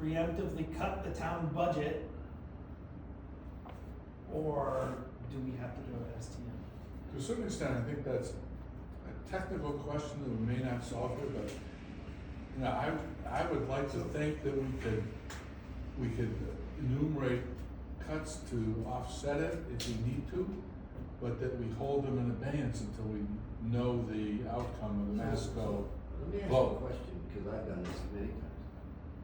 preemptively cut the town budget? Or do we have to go to STM? To a certain extent, I think that's a technical question that we may not solve here, but, you know, I would like to think that we could enumerate cuts to offset it if we need to, but that we hold them in abeyance until we know the outcome of the Masco Let me ask you a vote. question, because I've done this many times.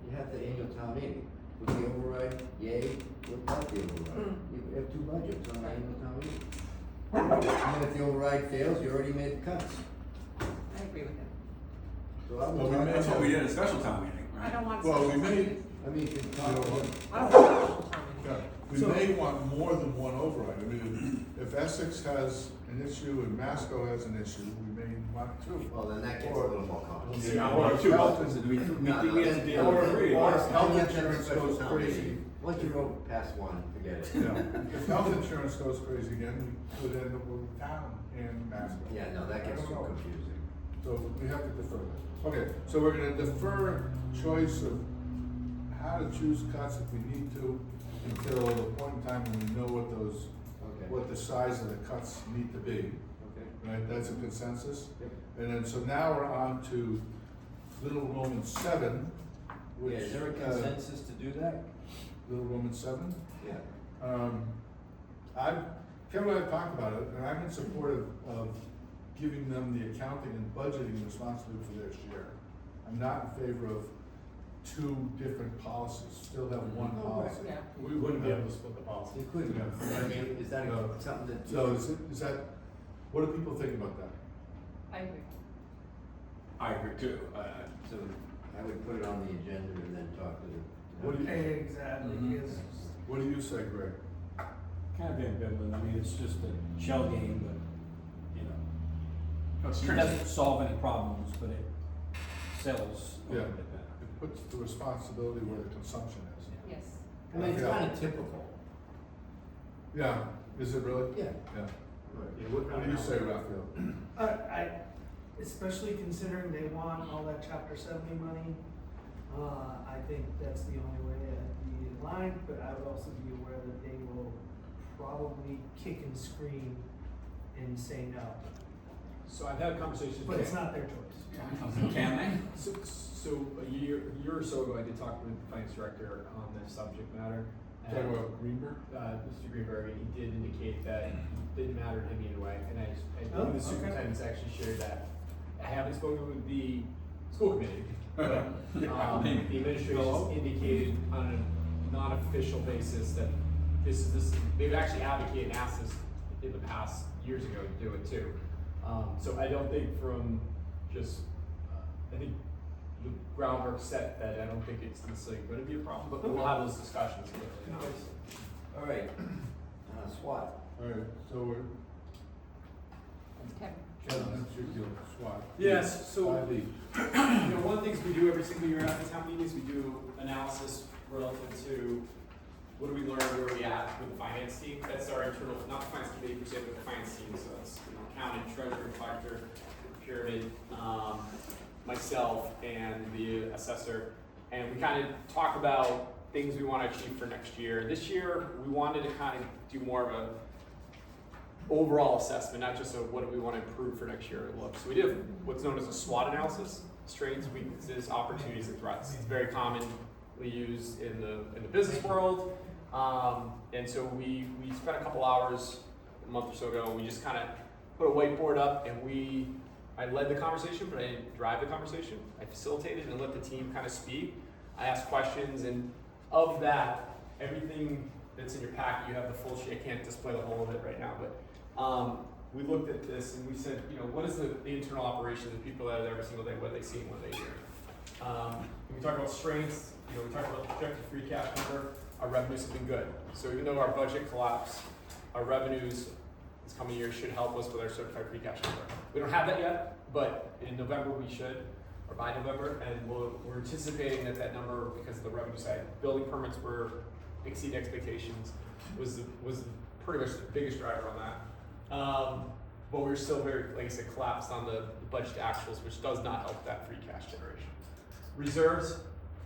You have the annual town meeting, with the override, yay, without the override. You have two budgets on the annual town meeting. And if the override fails, you already made the cuts. I agree with him. So I would Well, we talk may- That's what we about, did at a special town meeting, I right? don't want. Well, we special may, meetings. I mean, you can talk You know, about. I don't want special town meetings. yeah, we So- may want more than one override. I mean, if Essex has an issue and Masco has an issue, we may want two. Well, then that gets a little more complicated. Yeah, Or two Health votes, is- we think we have to deal Or- with three. or- Or health insurance goes crazy. Once you go past one, forget it. Yeah, if health insurance goes crazy again, we could end up with town and Masco. Yeah, no, that gets I too don't know. confusing. So we have to defer that. Okay, so we're gonna defer choice of how to choose cuts if we need to until the point in time when we know what those, Okay. what the size of the cuts need to be, Okay. right? That's a consensus? Yep. And then, so now we're on to Little Roman 7, which. Yeah, is there a consensus to do that? Little Roman 7? Yeah. Kevin and I have talked about it, and I'm in support of giving them the accounting and budgeting responsibility for their share. I'm not in favor of two different policies, still have one Oh, right. policy. Yeah. We wouldn't be able to split the policy. You couldn't, Yeah. I mean, is that No. something that? So is that, what do people think about that? I agree. I agree too. So I would put it on the agenda and then talk to the. What do you- Exactly, Mhm. because What do you say, Greg? Kind of ambivalent, I mean, it's just a shell game, but, you know, That's it true. doesn't solve any problems, but it sells a Yeah. little bit better. It puts the responsibility where the consumption is. Yes. I mean, it's Yeah. kind of typical. Yeah, is it really? Yeah. Yeah. Yeah, What do you say, Raphael? I, especially considering they want all that chapter 70 money, I think that's the only way to be in line, but I would also be aware that they will probably kick and scream and say no, So I've had conversations. but it's not their choice. Can they? So a year or so ago, I did talk with the finance director on this subject matter. and, Talking about Greenberg? Mr. Greenberg, and he did indicate that it didn't matter to him either way, and I Oh, believe the okay. superintendent's actually shared that. I haven't spoken with the school committee, but, the administration indicated on a non-official basis that they've actually advocated and asked us in the past years ago to do it too. So I don't think from just, I think the groundwork set that I don't think it's necessarily gonna be a problem, but we'll have those discussions clearly. All right, SWAT. All right, so we're, Kevin. Kevin, that's your deal, SWAT. Yes, so, 5E. you know, one of the things we do every single year after town meetings, we do analysis relative to what do we learn, where are we at with the finance team. That's our internal, not the finance committee per se, but the finance team, so that's, you know, accountant, treasurer, collector, pyramid, myself, and the assessor. And we kind of talk about things we want to achieve for next year. This year, we wanted to kind of do more of a overall assessment, not just of what do we want to improve for next year. Look, so we did what's known as a SWOT analysis: strengths, weaknesses, opportunities, and threats. It's very commonly used in the business world, and so we spent a couple hours a month or so ago. And we just kind of put a whiteboard up, and I led the conversation, but I didn't drive the conversation. I facilitated and let the team kind of speak. I asked questions, and of that, everything that's in your packet, you have the full sheet. I can't display the whole of it right now, but we looked at this and we said, you know, what is the internal operation of the people that are there every single day? What are they seeing? What are they hearing? We talk about strengths. You know, we talk about projected free cash number. Our revenues have been good. So even though our budget collapsed, our revenues this coming year should help us with our certified free cash number. We don't have that yet, but in November we should, or by November, and we're anticipating that number, because of the revenue side, building permits were exceed expectations, was pretty much the biggest driver on that. But we're still very, like I said, collapsed on the budget actuals, which does not help that free cash generation. Reserves,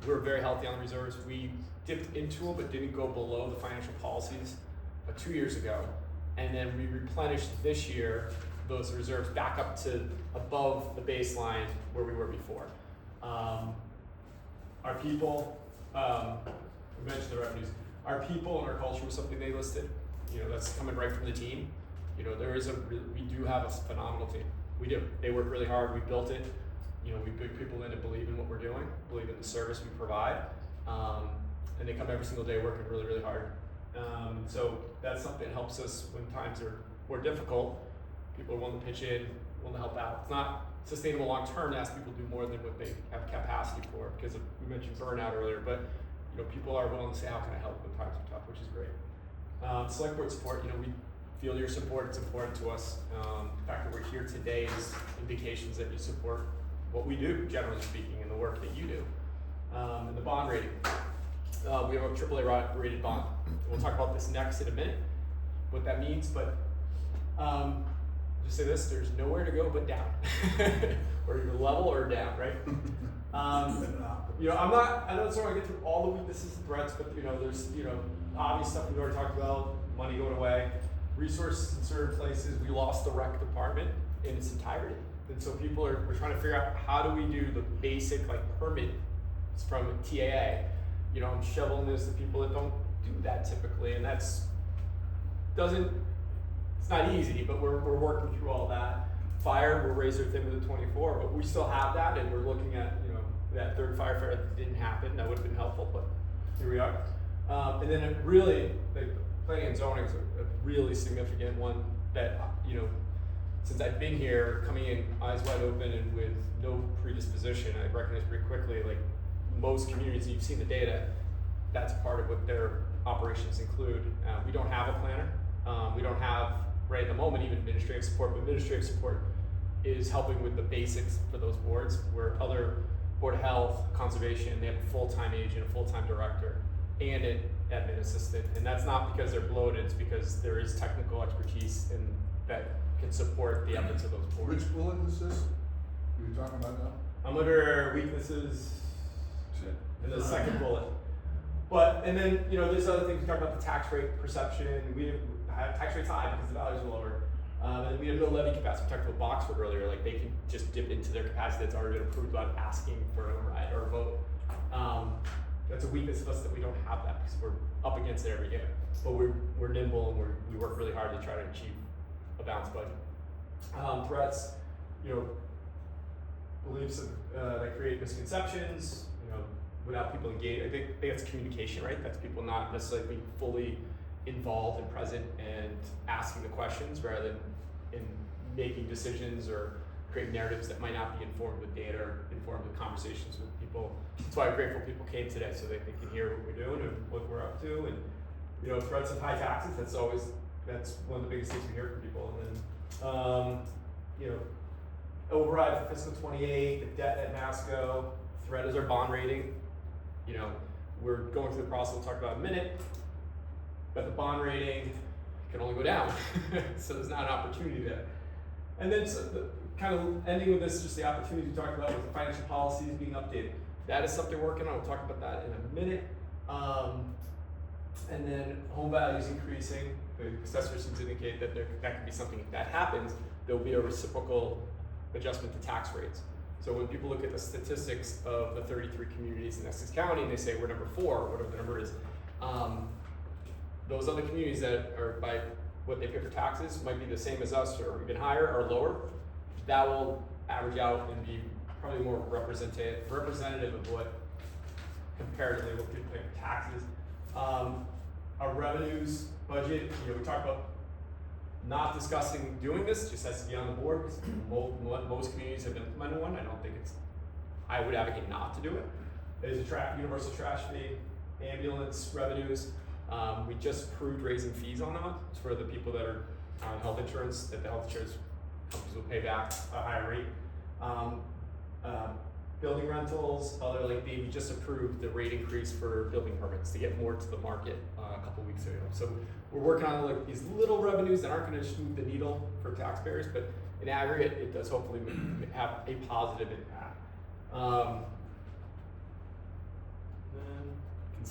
we're very healthy on the reserves. We dipped into them, but didn't go below the financial policies 2 years ago. And then we replenished this year those reserves back up to above the baseline where we were before. Our people, we mentioned the revenues. Our people and our culture was something they listed. You know, that's coming right from the team. You know, we do have a phenomenal team. We do. They work really hard. We built it. You know, we bring people in and believe in what we're doing, believe in the service we provide, and they come every single day working really, really hard. So that's something that helps us when times are more difficult. People are willing to pitch in, willing to help out. It's not sustainable long term to ask people to do more than what they have capacity for, because we mentioned burnout earlier, but you know, people are willing to say, how can I help when times are tough, which is great. Select board support, you know, we feel your support, it's important to us. The fact that we're here today is indications that you support what we do, generally speaking, and the work that you do. And the bond rating. We have a AAA rated bond. We'll talk about this next in a minute, what that means, but just say this, there's nowhere to go but down. Or you're level or down, right? You know, I don't want to get through all the weaknesses and threats, but you know, there's, you know, obvious stuff we've already talked about, money going away, resources in certain places. We lost the rec department in its entirety. And so we're trying to figure out how do we do the basic like permit from TAA. You know, I'm shoveling this to people that don't do that typically, and it's not easy, but we're working through all that. Fire, we're razor thin with the 24, but we still have that, and we're looking at, you know, that third firefighter that didn't happen. That would have been helpful, but here we are. And then it really, like, planning and zoning is a really significant one that, you know, since I've been here, coming in eyes wide open and with no predisposition, I recognize pretty quickly, like most communities, you've seen the data, that's part of what their operations include. We don't have a planner. We don't have, right at the moment, even administrative support, but administrative support is helping with the basics for those boards, where other Board of Health, Conservation, they have a full-time agent, a full-time director, and an admin assistant. And that's not because they're bloated, it's because there is technical expertise and that can support the efforts of those boards. Which bullet is this you're talking about now? I'm under weaknesses in the second bullet. And then, you know, there's other things. We talk about the tax rate perception. We have tax rates high because the values are lower. And we have no levy capacity. We talked about Boxford earlier. Like, they can just dip into their capacity that's already been approved without asking for an override or a vote. That's a weakness of us that we don't have that because we're up against it every year. But we're nimble and we work really hard to try to achieve a balanced budget. Threats, you know, beliefs that create misconceptions, you know, without people engaged. I think that's communication, right? That's people not necessarily being fully involved and present and asking the questions rather than in making decisions or create narratives that might not be informed with data or informed with conversations with people. That's why I'm grateful people came today, so that they can hear what we're doing and what we're up to. And, you know, threats of high taxes, that's one of the biggest things we hear from people. And then, you know, override for fiscal 28, the debt at Masco, threat is our bond rating. You know, we're going through the process we'll talk about in a minute, but the bond rating can only go down. So there's not an opportunity there. And then kind of ending with this, just the opportunities we talked about with the financial policies being updated. That is something we're working on. We'll talk about that in a minute. And then home values increasing. The assessor seems to indicate that that could be something, if that happens, there'll be a reciprocal adjustment to tax rates. So when people look at the statistics of the 33 communities in Essex County and they say we're number 4, whatever the number is, those other communities that are by what they pay for taxes might be the same as us or even higher or lower. That will average out and be probably more representative of what comparatively what people pay for taxes. Our revenues budget, you know, we talked about not discussing doing this, just has to be on the board because most communities have implemented one. I would advocate not to do it. There's a universal trash fee, ambulance revenues. We just approved raising fees on them. It's for the people that are on health insurance, that the health insurance companies will pay back a higher rate. Building rentals, we just approved the rate increase for building permits to get more to the market a couple weeks ago. So we're working on like these little revenues that aren't going to move the needle for taxpayers, but in aggregate, it does hopefully have a positive impact.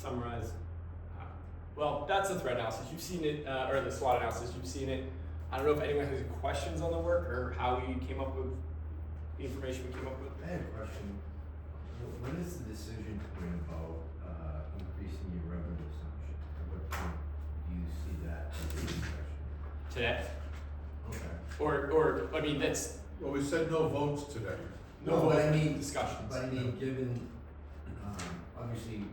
summarize. Well, that's the threat analysis. You've seen it, or the SWOT analysis. You've seen it. I don't know if anyone has any questions on the work or how we came up with the information we came up with. I had a question. When is the decision coming about, increasing your revenue assumption? At what point do you see that as a discussion? Today. Okay. Or I mean, that's Well, we said no votes today. No, but I mean, discussions. but I mean, given, obviously,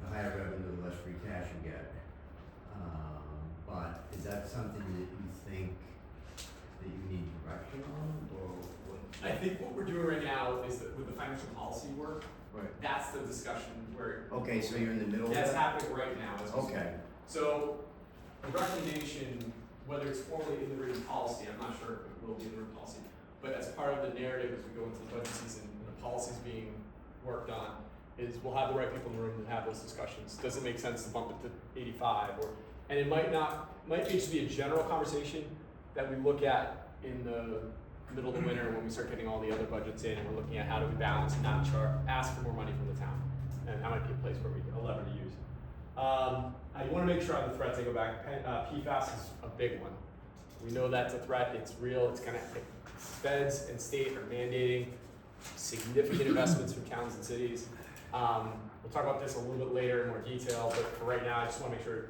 the higher revenue, the less free cash you get. But is that something that you think that you need direction on, or what? I think what we're doing right now is that with the financial policy work, Right. that's the discussion where. Okay, so you're in the middle of That's that? happening right now. As we speak. Okay. So, the recommendation, whether it's formally in the written policy, I'm not sure if it will be in the written policy, but as part of the narrative as we go into the budget season and the policies being worked on, is we'll have the right people in the room to have those discussions. Does it make sense to bump it to 85 and it might just be a general conversation that we look at in the middle of the winter when we start getting all the other budgets in and we're looking at how do we balance and not ask for more money from the town. And that might be a place where a lever to use. I want to make sure on the threats I go back. PFAS is a big one. We know that's a threat. It's real. It's gonna. Feds and state are mandating significant investments from towns and cities. We'll talk about this a little bit later in more detail, but for right now, I just want to make sure.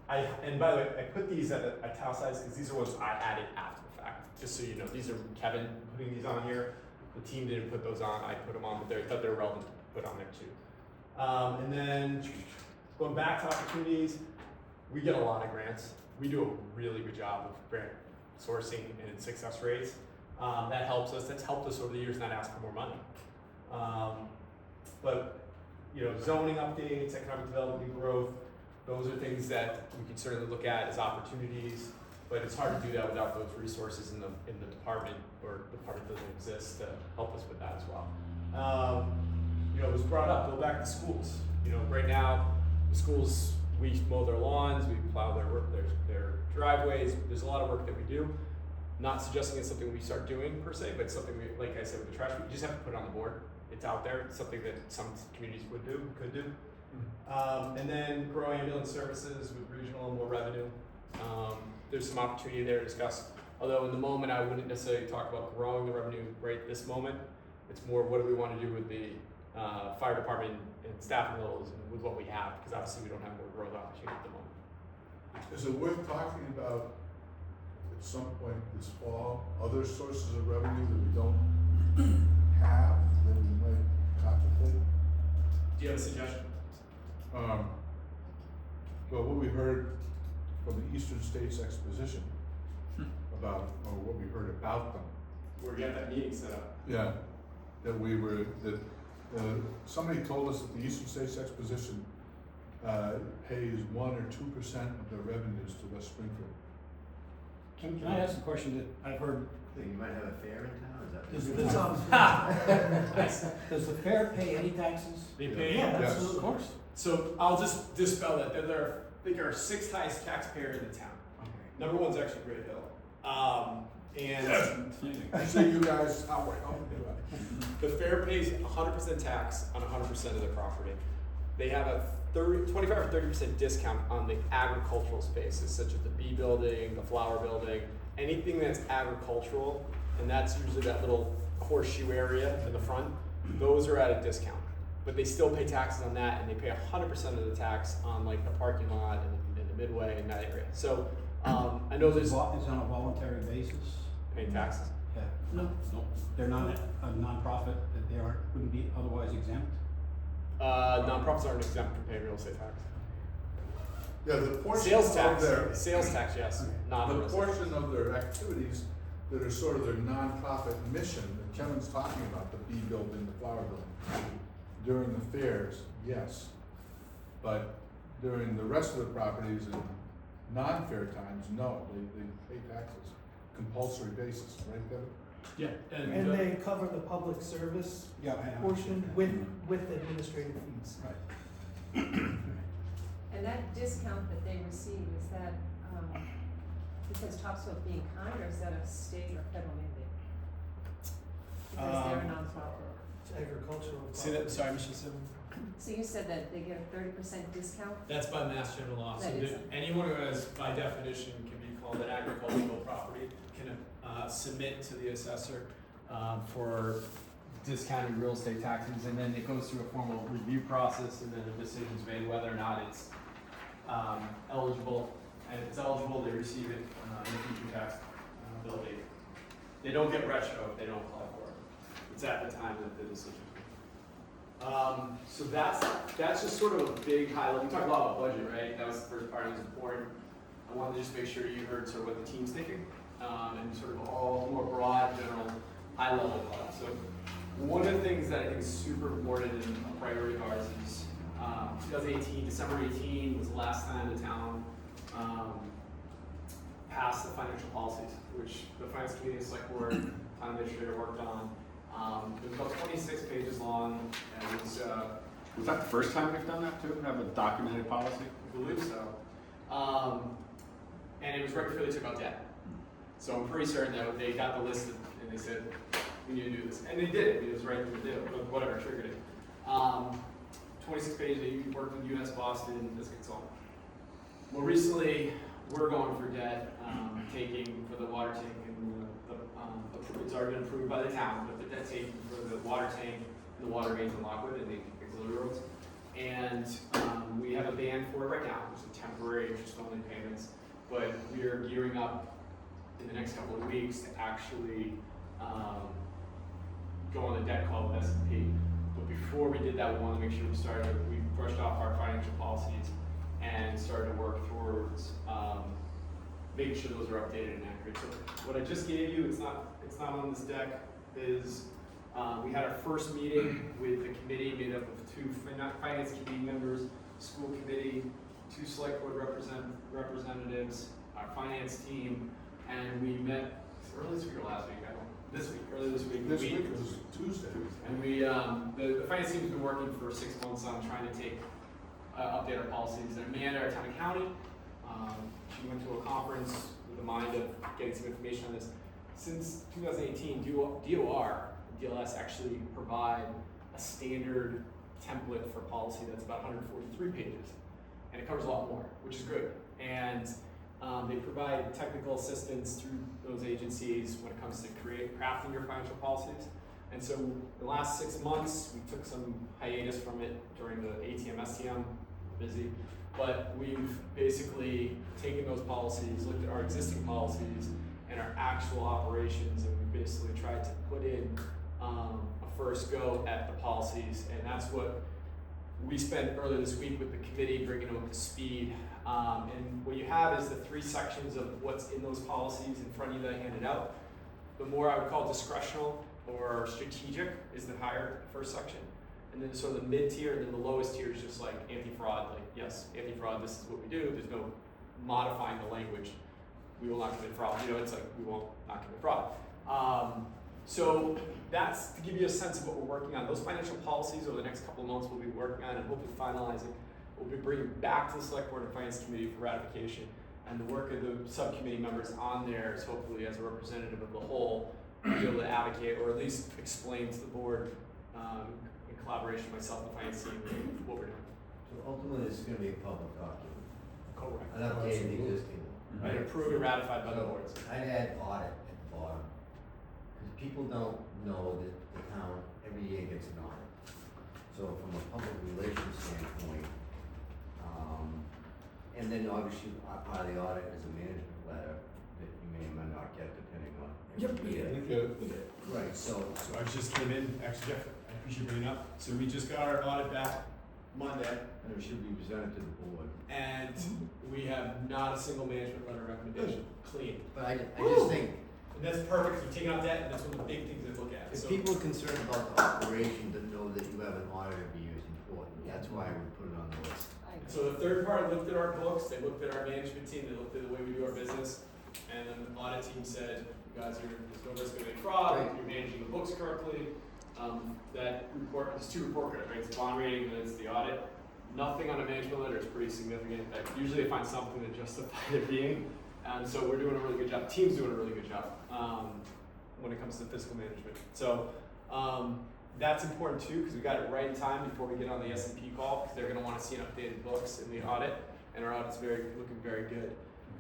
And by the way, I put these at italicized because these are ones I added after the fact. Just so you know, these are Kevin putting these on here. The team didn't put those on. I put them on, but I thought they were relevant to put on there too. And then going back to opportunities, we get a lot of grants. We do a really good job of grant sourcing and success rates. That helps us. That's helped us over the years not ask for more money. But you know, zoning updates, economic development, and growth, those are things that we can certainly look at as opportunities. But it's hard to do that without those resources in the department, or the department doesn't exist to help us with that as well. You know, it was brought up. Go back to schools. You know, right now the schools, we mow their lawns, we plow their driveways. There's a lot of work that we do. Not suggesting it's something we start doing per se, but something we, like I said with the trash, we just have to put it on the board. It's out there. It's something that some communities could do. And then grow ambulance services with regional and more revenue. There's some opportunity there to discuss. Although in the moment, I wouldn't necessarily talk about growing the revenue right this moment. It's more what do we want to do with the fire department and staffing levels and with what we have, because obviously we don't have more growth opportunity at the moment. Is it worth talking about at some point this fall, other sources of revenue that we don't have that we might contemplate? Do you have a suggestion? Well, what we heard from the Eastern States Exposition about, or what we heard about them. Where we got that meeting set up. Yeah, somebody told us that the Eastern States Exposition pays 1 or 2% of their revenues to West Springfield. Can I ask a question that I've heard? So you might have a fair in town, is that? Does the fair pay any taxes? They pay. Yeah, Yes. absolutely. Of course. So I'll just dispel that. They're I think our 6th highest taxpayer in the town. Okay. Number 1's actually Great Hill. And I see you guys, how we're the fair pays 100% tax on 100% of their property. They have a 25 or 30% discount on the agricultural spaces, such as the bee building, the flower building, anything that's agricultural, and that's usually that little horseshoe area in the front. Those are at a discount, but they still pay taxes on that, and they pay 100% of the tax on like the parking lot and the midway in that area. So I know there's It's on a voluntary basis? paying taxes. Yeah. No. They're not a nonprofit, that they wouldn't be otherwise exempt? Nonprofits aren't exempt from paying real estate tax. Yeah, the portion Sales of tax, their, sales tax, yes, not the real estate. portion of their activities that are sort of their nonprofit mission that Kevin's talking about, the bee building, the flower building, during the fairs, yes. But during the rest of the properties and non-fair times, no, they pay taxes, compulsory basis, right, Kevin? Yeah, And they cover the public service Yeah, I know. portion with administrative fees. Right. And that discount that they receive, is that, because Topsfield being kind, or is that a state or federal mandate? Because they're a nonprofit. It's agricultural. say that, sorry, Mr. Simmons. So you said that they get a 30% discount? That's by Mass General Law. So That is- anyone who has, by definition, can be called an agricultural property, can submit to the assessor for discounted real estate taxes, and then it goes through a formal review process, and then a decision's made whether or not it's eligible. And if it's eligible, they receive it in the future tax bill date. They don't get retro if they don't apply for it. It's at the time of the decision. So that's just sort of a big high level. We talked a lot about budget, right? That was the first part. It was important. I wanted to just make sure you heard sort of what the team's thinking, and sort of all more broad, general, high level thoughts. So one of the things that I think is super important and a priority of ours is 2018, December 18 was the last time the town passed the financial policies, which the finance committee and select board town administrator worked on. It was about 26 pages long, and it was, Was that the first time we've done that too? Have a documented policy? I believe so. And it was right before they took out debt. So I'm pretty certain that they got the list and they said, we need to do this. And they did it, it was right thing to do, but whatever triggered it. 26 pages, you worked with UNS Boston as a consultant. More recently, we're going for debt, taking for the water tank, and it's already been approved by the town, but the debt taking for the water tank and the water mains in Lockwood and the auxiliary roads. And we have a ban for it right now, which is temporary interest-only payments, but we are gearing up in the next couple of weeks to actually go on the debt call with S&P. But before we did that, we wanted to make sure we brushed off our financial policies and started to work towards making sure those are updated and accurate. So what I just gave you, it's not on this deck, is we had our first meeting with the committee made up of 2 finance committee members, school committee, 2 select board representatives, our finance team, and we met early this week or last week, early this week. This week was Tuesday. And we, the finance team has been working for 6 months on trying to update our policies. And Amanda, our town and county, she went to a conference with the mind of getting some information on this. Since 2018, DOR, DLS actually provide a standard template for policy that's about 143 pages. And it covers a lot more, which is good. And they provide technical assistance through those agencies when it comes to crafting your financial policies. And so the last 6 months, we took some hiatus from it during the ATM, STM, busy. But we've basically taken those policies, looked at our existing policies and our actual operations, and we basically tried to put in a first go at the policies. And that's what we spent earlier this week with the committee, bringing them up to speed. And what you have is the 3 sections of what's in those policies in front of you that I handed out. The more I would call discretional or strategic is the higher first section. And then sort of the mid-tier, and then the lowest tier is just like anti-fraud, like, yes, anti-fraud, this is what we do. There's no modifying the language. We will not commit fraud. You know, it's like, we will not commit fraud. So that's to give you a sense of what we're working on. Those financial policies over the next couple of months we'll be working on and hopefully finalizing. We'll be bringing back to the Select Board and Finance Committee for ratification. And the work of the subcommittee members on there is hopefully, as a representative of the whole, be able to advocate or at least explain to the board in collaboration with myself and the finance team what we're doing. So ultimately, this is gonna be a public document, Correct. an updated existing one. Right, approved and ratified by the So, boards. I'd add audit at the bottom, because people don't know that the town every year gets an audit. So from a public relations standpoint, and then obviously part of the audit is a management letter that you may or may not get depending on. Right, so So I just came in, actually Jeff, I appreciate bringing it up. So we just got our audit back Monday, it should be presented to the board. and we have not a single management letter recommendation, clean. But I just think, And that's perfect, we've taken out debt, and that's one of the big things they look at. if So people are concerned about the operation, to know that you have an audit every year is important. That's why we put it on the list. So the third party looked at our books, they looked at our management team, they looked at the way we do our business, and then the audit team said, you guys there's no risk of any fraud, Right. you're managing the books correctly. That report, there's 2 report cards, right? It's the bond rating and then it's the audit. Nothing on a management letter is pretty significant. Like, usually they find something to justify it being. And so we're doing a really good job. Team's doing a really good job when it comes to fiscal management. So that's important too, because we got it right in time before we get on the S&P call, because they're gonna wanna see an updated books in the audit, and our audit's looking very good.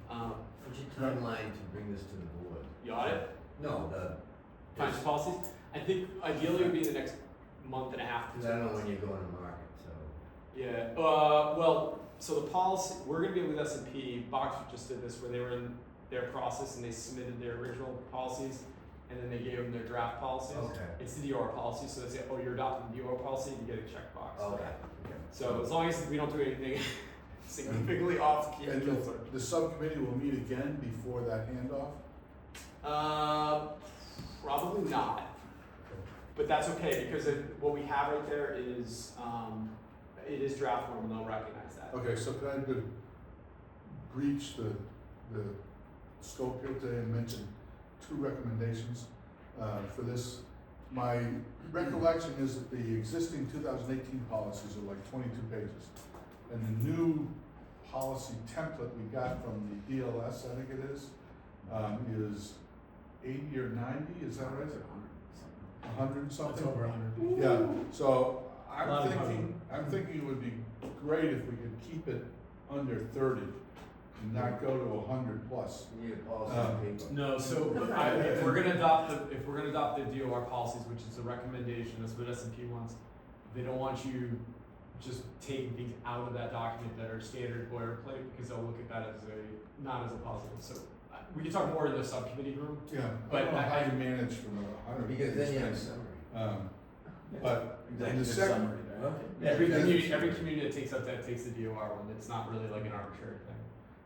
What's your timeline to bring this to the board? The audit, No, financial policies, I think ideally it would be the next month and a half to 2 because I don't know months. when you're going to market, so. Yeah, well, so the policy, we're gonna be with S&P, Boxer just did this, where they were in their process and they submitted their original policies, and then they gave them their draft policies. Okay. It's the DOR policy, so they say, oh, you're adopting the DOR policy, you get a checkbox. Okay. So as long as we don't do anything significantly off key And kilter. the subcommittee will meet again before that handoff? Probably not, but that's okay, because what we have right there is, it is draft form and they'll recognize that. Okay, so can I breach the scope here today and mention 2 recommendations for this? My recollection is that the existing 2018 policies are like 22 pages. And the new policy template we got from the DLS, I think it is 80 or 90, is that right? 100 It's something? over 100. Yeah, so A lot of I'm thinking it would be great if we could keep it under 30 and not go to 100 plus. You need a policy on paper. No, so if we're gonna adopt the DOR policies, which is a recommendation, that's what S&P wants, they don't want you just taking things out of that document that are standard boilerplate, because they'll look at that as not as a positive, so we can talk more in the subcommittee room. Yeah, But I don't know how I- you manage from 100. Because then you have a pages. summary. But in the Executive second, summary there. Okay. Every community that takes the DOR one, it's not really like an arbitrary thing.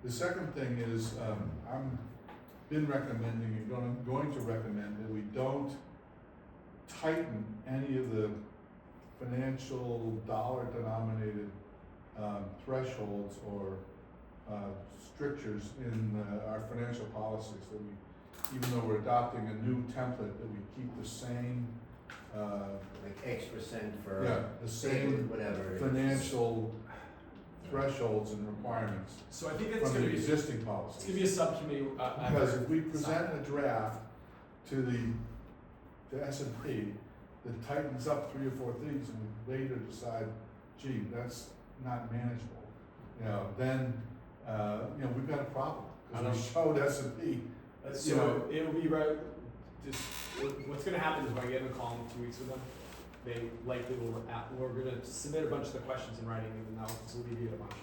the second thing is, I'm been recommending and going to recommend that we don't tighten any of the financial dollar denominated thresholds or strictures in our financial policies, that we, even though we're adopting a new template, that we keep the same Like X% for. yeah, the same Whatever. it is. financial thresholds and requirements So I think that's from gonna the be, existing it's policies. gonna be a subcommittee. Because if we present a draft to the S&P that tightens up 3 or 4 things and we later decide, gee, that's not manageable, then, we've got a problem. Because we showed S&P, So it'll be right, what's gonna happen is when I get in a call in 2 weeks with them, they likely will, we're gonna submit a bunch of the questions in writing, even though it's alleviate a bunch.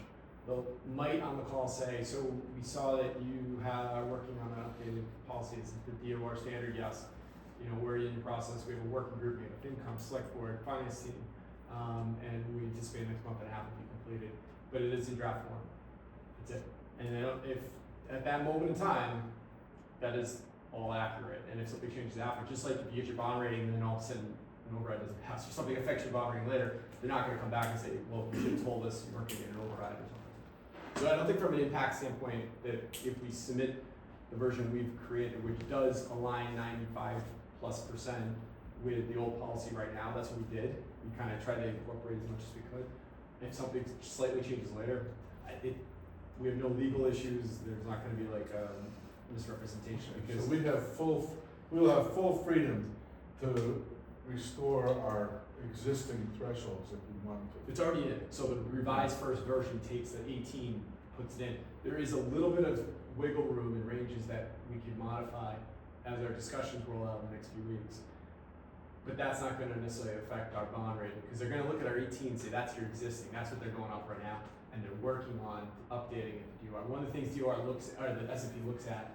They'll, might on the call say, so we saw that you are working on an updated policy, is it the DOR standard? Yes. We're in the process, we have a working group, we have a FinCom, select board, finance team, and we anticipate next month and a half to be completed, but it is in draft form. That's it. And then if, at that moment in time, that is all accurate, and if something changes after, just like if you get your bond rating and then all of a sudden an override doesn't pass, or something affects your bond rating later, they're not gonna come back and say, well, you should have told us you weren't gonna get an override or something. So I don't think from an impact standpoint that if we submit the version we've created, which does align 95+% with the old policy right now, that's what we did. We kind of tried to incorporate as much as we could. If something slightly changes later, we have no legal issues, there's not gonna be like misrepresentation, because so we'll have full freedom to restore our existing thresholds if we want to. it's already in. So the revised first version takes the 18, puts it in. There is a little bit of wiggle room in ranges that we can modify as our discussions roll out in the next few weeks. But that's not gonna necessarily affect our bond rating, because they're gonna look at our 18 and say, that's your existing, that's what they're going off right now, and they're working on updating it to DOR. One of the things DOR looks, or the S&P looks at,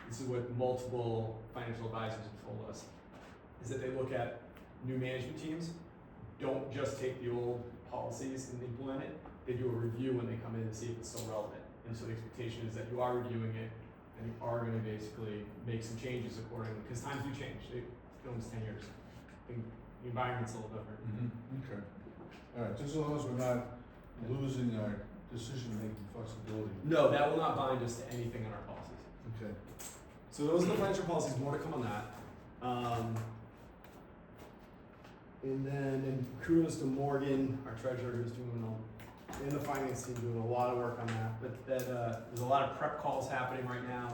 this is what multiple financial advisors have told us, is that they look at new management teams, don't just take the old policies and implement it, they do a review when they come in to see if it's still relevant. And so the expectation is that you are reviewing it, and you are gonna basically make some changes accordingly, because times do change, film's 10 years. The environment's a little different. Okay. All right, just as long as we're not losing our decision-making flexibility. No, that will not bind us to anything in our policies. Okay. So those are the financial policies, more to come on that. And then kudos to Morgan, our treasurer, who's and the finance team doing a lot of work on that. But there's a lot of prep calls happening right now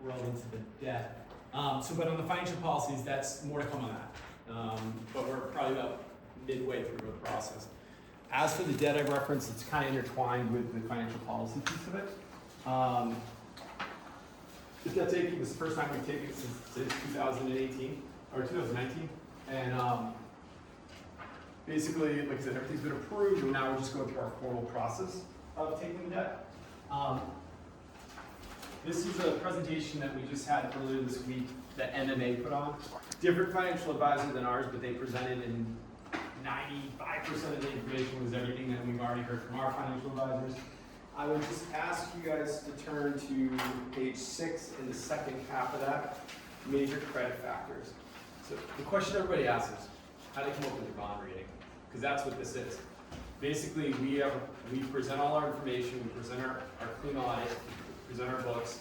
relevant to the debt. But on the financial policies, that's more to come on that. but we're probably about midway through the process. As for the debt I referenced, it's kind of intertwined with the financial policy piece of it. The debt taking was the first time we've taken it since 2018, or 2019, and basically, like I said, everything's been approved, and now we're just going through our formal process of taking the debt. This is a presentation that we just had earlier this week that MMA put on. Different financial advisor than ours, but they presented, and 95% of the information was everything that we've already heard from our financial advisors. I would just ask you guys to turn to page 6 in the second half of that, major credit factors. So the question everybody asks is, how do you come up with your bond rating? Because that's what this is. Basically, we present all our information, we present our clean audit, we present our books.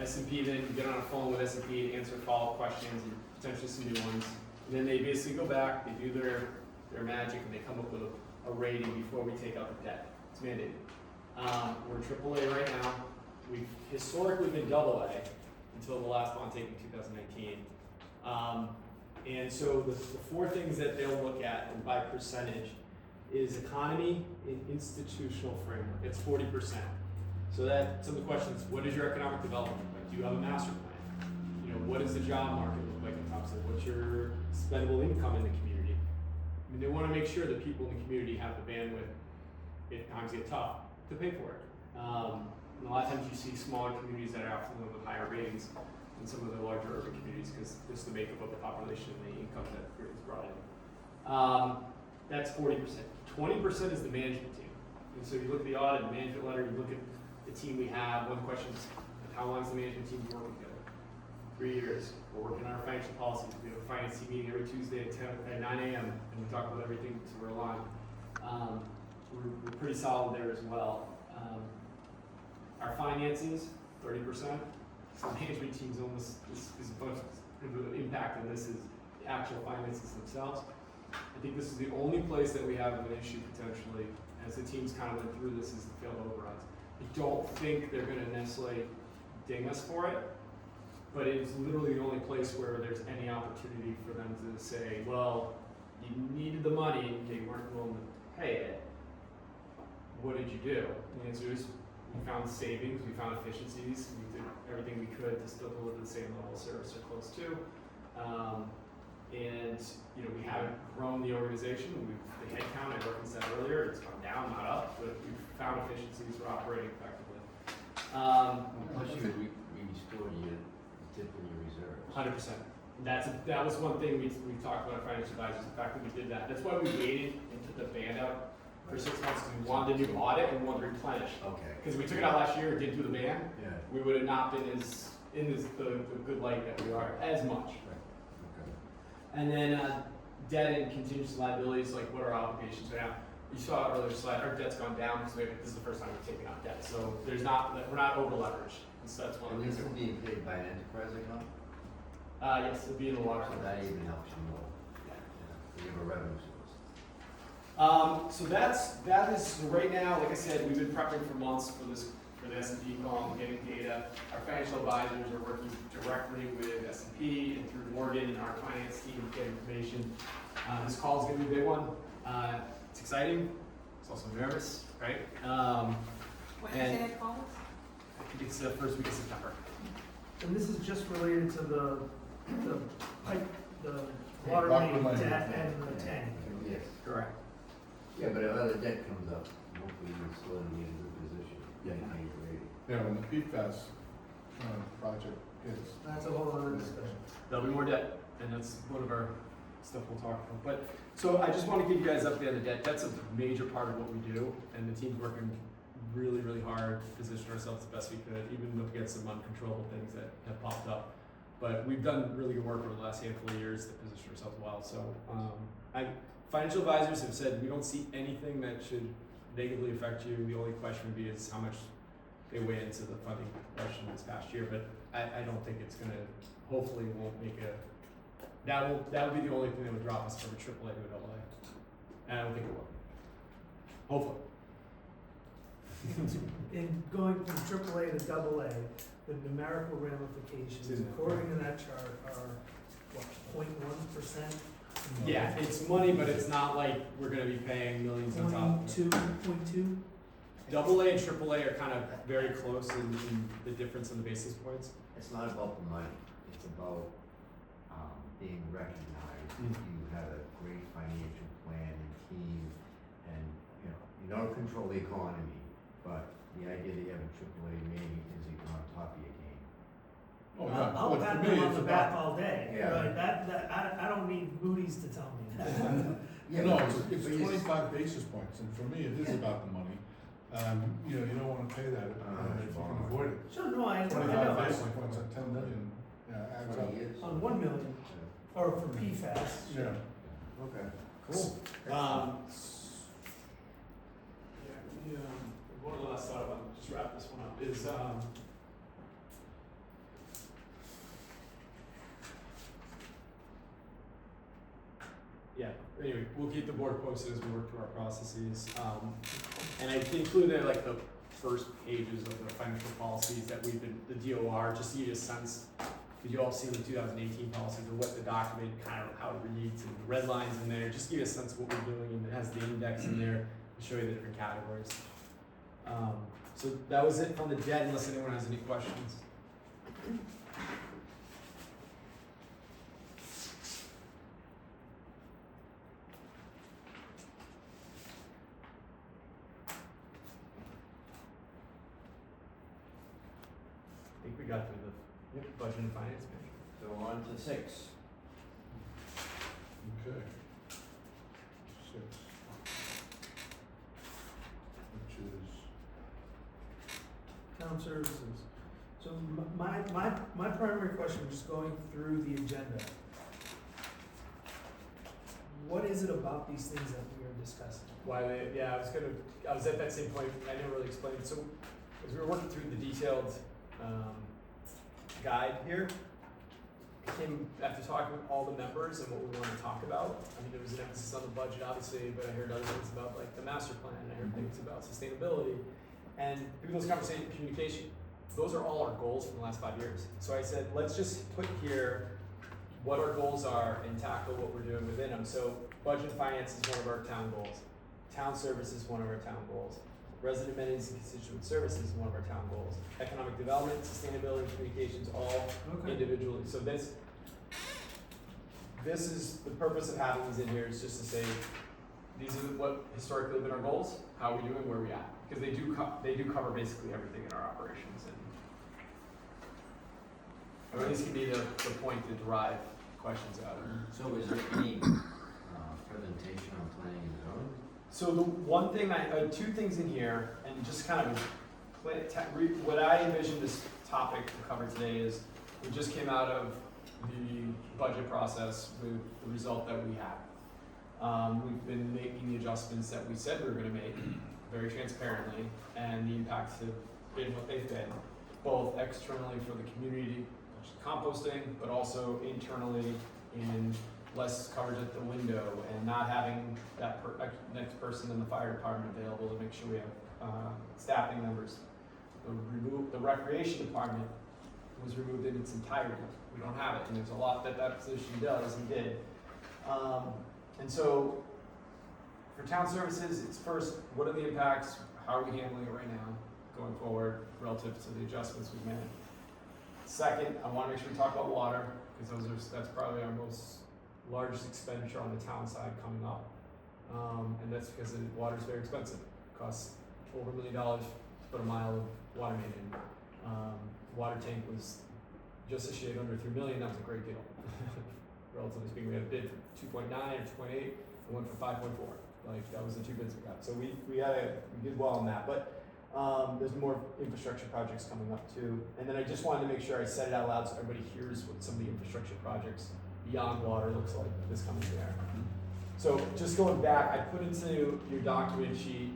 S&P then get on a phone with S&P to answer follow-up questions and potentially some new ones. And then they basically go back, they do their magic, and they come up with a rating before we take out the debt. It's mandated. We're AAA right now. We've historically been AA until the last bond taken in 2019. And so the 4 things that they'll look at, and by percentage, is economy and institutional framework. It's 40%. So that some of the questions: what is your economic development like? Do you have a master plan? You know, what does the job market look like in Topsfield? What's your spendable income in the community? I mean, they want to make sure that people in the community have the bandwidth if times get tough to pay for it. And a lot of times you see smaller communities that are affluent with higher ratings than some of the larger urban communities because it's the makeup of the population and the income that is brought in. That's 40%. 20% is the management team. And so you look at the audit and management letter, you look at the team we have. One question is, how long is the management team working together? 3 years. We're working on our financial policies. We have a finance team meeting every Tuesday at 9 a.m. and we talk about everything so we're aligned. We're pretty solid there as well. Our finances, 30%. So the management team's almost is a bunch of the impact of this is the actual finances themselves. I think this is the only place that we have an issue potentially as the teams kind of went through this is the failed overruns. I don't think they're going to necessarily ding us for it, but it's literally the only place where there's any opportunity for them to say, well, you needed the money, they weren't willing to pay it. What did you do? The answer is we found savings, we found efficiencies, we did everything we could to still deliver the same level of service or close to. And you know, we haven't grown the organization. The headcount I referenced that earlier, it's gone down, not up, but we've found efficiencies, we're operating effectively. Plus you restored your dip in your reserves. 100%. That was one thing we talked about our financial advisors, the fact that we did that. That's why we waited and took the band out for 6 months because we wanted a new audit and we wanted to replenish. Okay. Because we took it out last year and didn't do the ban, Yeah. we would have not been as in the good light that we are as much. Right. Okay. And then debt and contingency liabilities, like what are our obligations right now? You saw earlier slide, our debt's gone down because this is the first time we've taken out debt. So we're not over leveraged. So that's one. And this is being paid by an enterprise account? Yes, it'll be in the water. So that even helps you more. Yeah. So you have a revenue source. So that is so right now. Like I said, we've been prepping for months for the S&P call and getting data. Our financial advisors are working directly with S&P and through Morgan and our finance team to get information. This call is going to be a big one. It's exciting. It's also nervous, right? When is and- that called? I think it's the first week of September. And this is just related to the pipe, the water Water main main. debt and the tank. Yes. Correct. Yeah, but if other debt comes up, hopefully you're still in a good position. Yeah. Maintain your rating. Yeah, when the PFAS project hits. That's a whole other discussion. There'll be more debt, and that's one of our stuff we'll talk about. But so I just want to give you guys update on the debt. That's a major part of what we do, and the team's working really, really hard to position ourselves the best we could, even up against some uncontrollable things that have popped up. But we've done really good work over the last handful of years to position ourselves well. So financial advisors have said we don't see anything that should negatively affect you. The only question would be is how much they weigh into the funding question this past year. But I don't think it's going to, hopefully won't make that would be the only thing that would drop us from a AAA to a AA. And I don't think it will. Hopefully. In going from AAA to AA, the numerical ramifications, according to that chart, are what, 0.1%? Yeah, it's money, but it's not like we're gonna be paying millions on top. 0.2? Double A and triple A are kind of very close in the difference in the basis points. It's not about the money, it's about, being recognized. Mm. You had a great financial plan and team, and, you don't control the economy, but the idea that you have a AAA rating is that you're on top of your game. Oh, yeah. I'll But pat for me, them on it's the about- back all day, Yeah. right, I don't need Moody's to tell me that. Yeah, No, but it's you just- 25 basis points, and for me, it is about the money. You don't wanna pay that, if you can avoid it. Sure, no, I 25 know, basis points at 10 million, adds up. 20 years. on 1 million, or for PFAS. Yeah. Okay, Cool. Excellent. Yeah, one of the last thought about, just wrap this one up, is, yeah, anyway, we'll keep the board posted as we work through our processes. And I included like the first pages of the financial policies that we've been, the DOR, just to give you a sense, because you all seen the 2018 policies or what the document kind of how it reads and the red lines in there, just give you a sense of what we're doing, and it has the index in there to show you the different categories. So that was it from the debt, unless anyone has any questions. I think we got through the budget and finance management. So on to 6. Okay. 6. Which is, Town services. So my primary question, just going through the agenda. What is it about these things that we are discussing? Why they, yeah, I was at that same point, I never really explained it. So as we were working through the detailed guide here, came after talking with all the members and what we wanted to talk about. I mean, there was an emphasis on the budget, obviously, but I heard other things about like the master plan, and I heard things about sustainability. And through those conversations, communication, those are all our goals from the last 5 years. So I said, let's just put here what our goals are and tackle what we're doing within them. So budget finance is one of our town goals. Town service is one of our town goals. Resident amenities and constituent services is one of our town goals. Economic development, sustainability, and communications, all Okay. individually. So this is the purpose of having these in here, is just to say, these are what historically have been our goals, how are we doing, where are we at? Because they do cover basically everything in our operations, and or at least can be the point to derive questions out of. So is there any presentation on planning and zoning? So the one thing, two things in here, and just kind of what I envisioned this topic to cover today is, we just came out of the budget process with the result that we had. We've been making the adjustments that we said we were gonna make, very transparently, and the impacts have been what they've been, both externally for the community, which is composting, but also internally in less coverage at the window and not having that next person in the fire department available to make sure we have staffing members. The recreation department was removed in its entirety. We don't have it, and there's a lot that position does and did. And so for town services, it's first, what are the impacts? How are we handling it right now going forward relative to the adjustments we've made? Second, I want to make sure we talk about water, because that's probably our largest expenditure on the town side coming up. And that's because water is very expensive. It costs over $1 million to put a mile of water main in. Water tank was just this year under $3 million. That was a great deal. Relatively speaking, we had a bid for 2.9 or 2.8. It went for 5.4. Like, that was the two bids we got. So we did well on that. But there's more infrastructure projects coming up too. And then I just wanted to make sure I said it out loud so everybody hears what some of the infrastructure projects beyond water looks like this coming year. So just going back, I put into your document sheet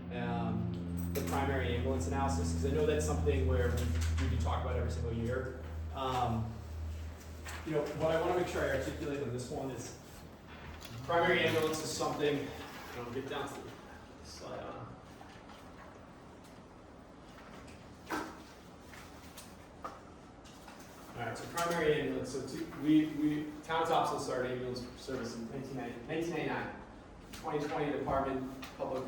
the primary ambulance analysis, because I know that's something where we do talk about every single year. What I want to make sure I articulate on this one is primary ambulance is something, and I'll get down to the slide on. Alright, Alright, so primary ambulance, so Town of Topsfield started ambulance service in 1999. 2020 Department of Public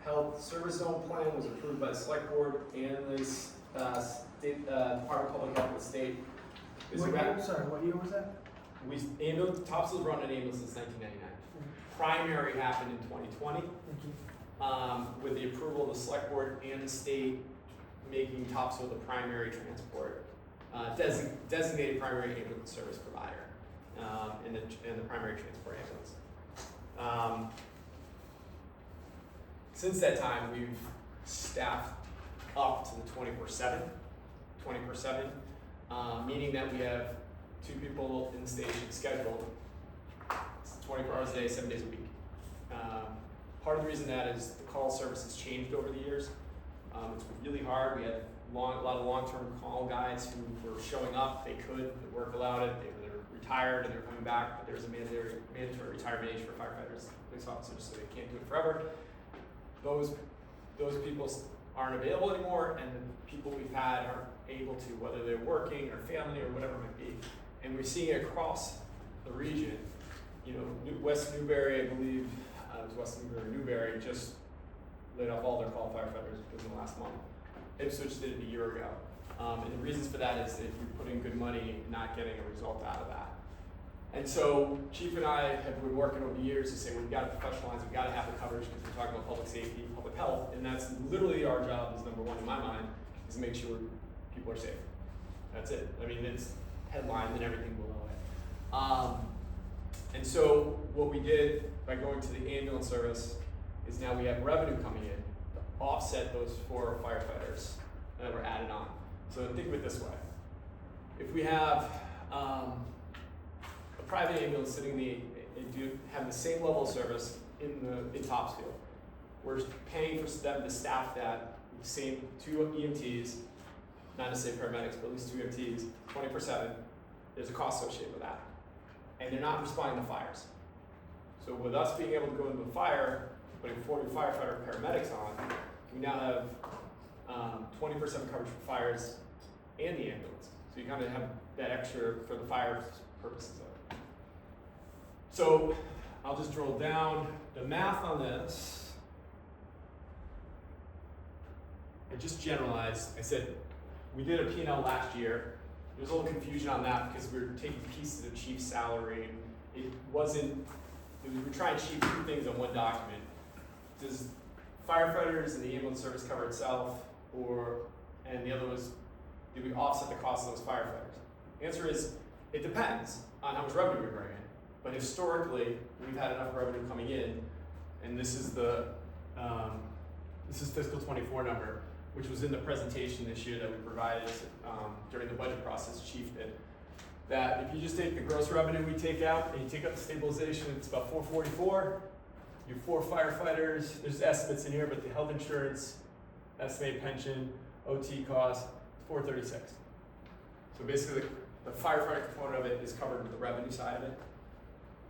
Health Service Zone Plan was approved by the Select Board and the State Department of Public Health of the state. What year was that? Topsfield's run an ambulance since 1999. Primary happened in 2020 Thank you. with the approval of the Select Board and the state making Topsfield the primary transport, designated primary ambulance service provider, and the primary transport ambulance. Since that time, we've staffed up to the 24/7, meaning that we have 2 people in the station scheduled 24 hours a day, 7 days a week. Part of the reason that is the call service has changed over the years. It's really hard. We had a lot of long-term call guys who were showing up. They could, the work allowed it. They were retired and they're coming back, but there's a mandatory retirement age for firefighters, police officers, so they can't do it forever. Those people aren't available anymore, and the people we've had aren't able to, whether they're working or family or whatever it might be. And we're seeing it across the region. You know, West Newbury, I believe, it was West Newbury just laid off all their call firefighters within the last month. Ipswich did it a year ago. And the reasons for that is if you're putting good money, not getting a result out of that. And so Chief and I have been working over the years to say we've got to professionalize, we've got to have the coverage because we're talking about public safety, public health, and that's literally our job is number one in my mind, is to make sure people are safe. That's it. I mean, it's headline and everything below it. And so what we did by going to the ambulance service is now we have revenue coming in to offset those 4 firefighters that were added on. So think of it this way. If we have a private ambulance sitting have the same level of service in Topsfield, we're paying for them to staff that with the same 2 EMTs, not necessarily paramedics, but at least 2 EMTs, 24/7. There's a cost associated with that. And they're not responding to fires. So with us being able to go into a fire, putting 40 firefighter paramedics on, we now have 20% coverage for fires and the ambulance. So you kind of have that extra for the fire purposes of it. So I'll just drill down the math on this. I just generalized. I said we did a P&L last year. There's a little confusion on that because we were taking pieces of chief's salary and we were trying to achieve 2 things on one document. Does firefighters and the ambulance service cover itself, and the other was, do we offset the cost of those firefighters? The answer is, it depends on how much revenue we bring in. But historically, we've had enough revenue coming in, and this is fiscal 24 number, which was in the presentation this year that we provided during the budget process, Chief did. That if you just take the gross revenue we take out and you take out the stabilization, it's about 444. You have 4 firefighters. There's estimates in here, but the health insurance, estimated pension, OT cost, 436. So basically, the firefighter component of it is covered with the revenue side of it.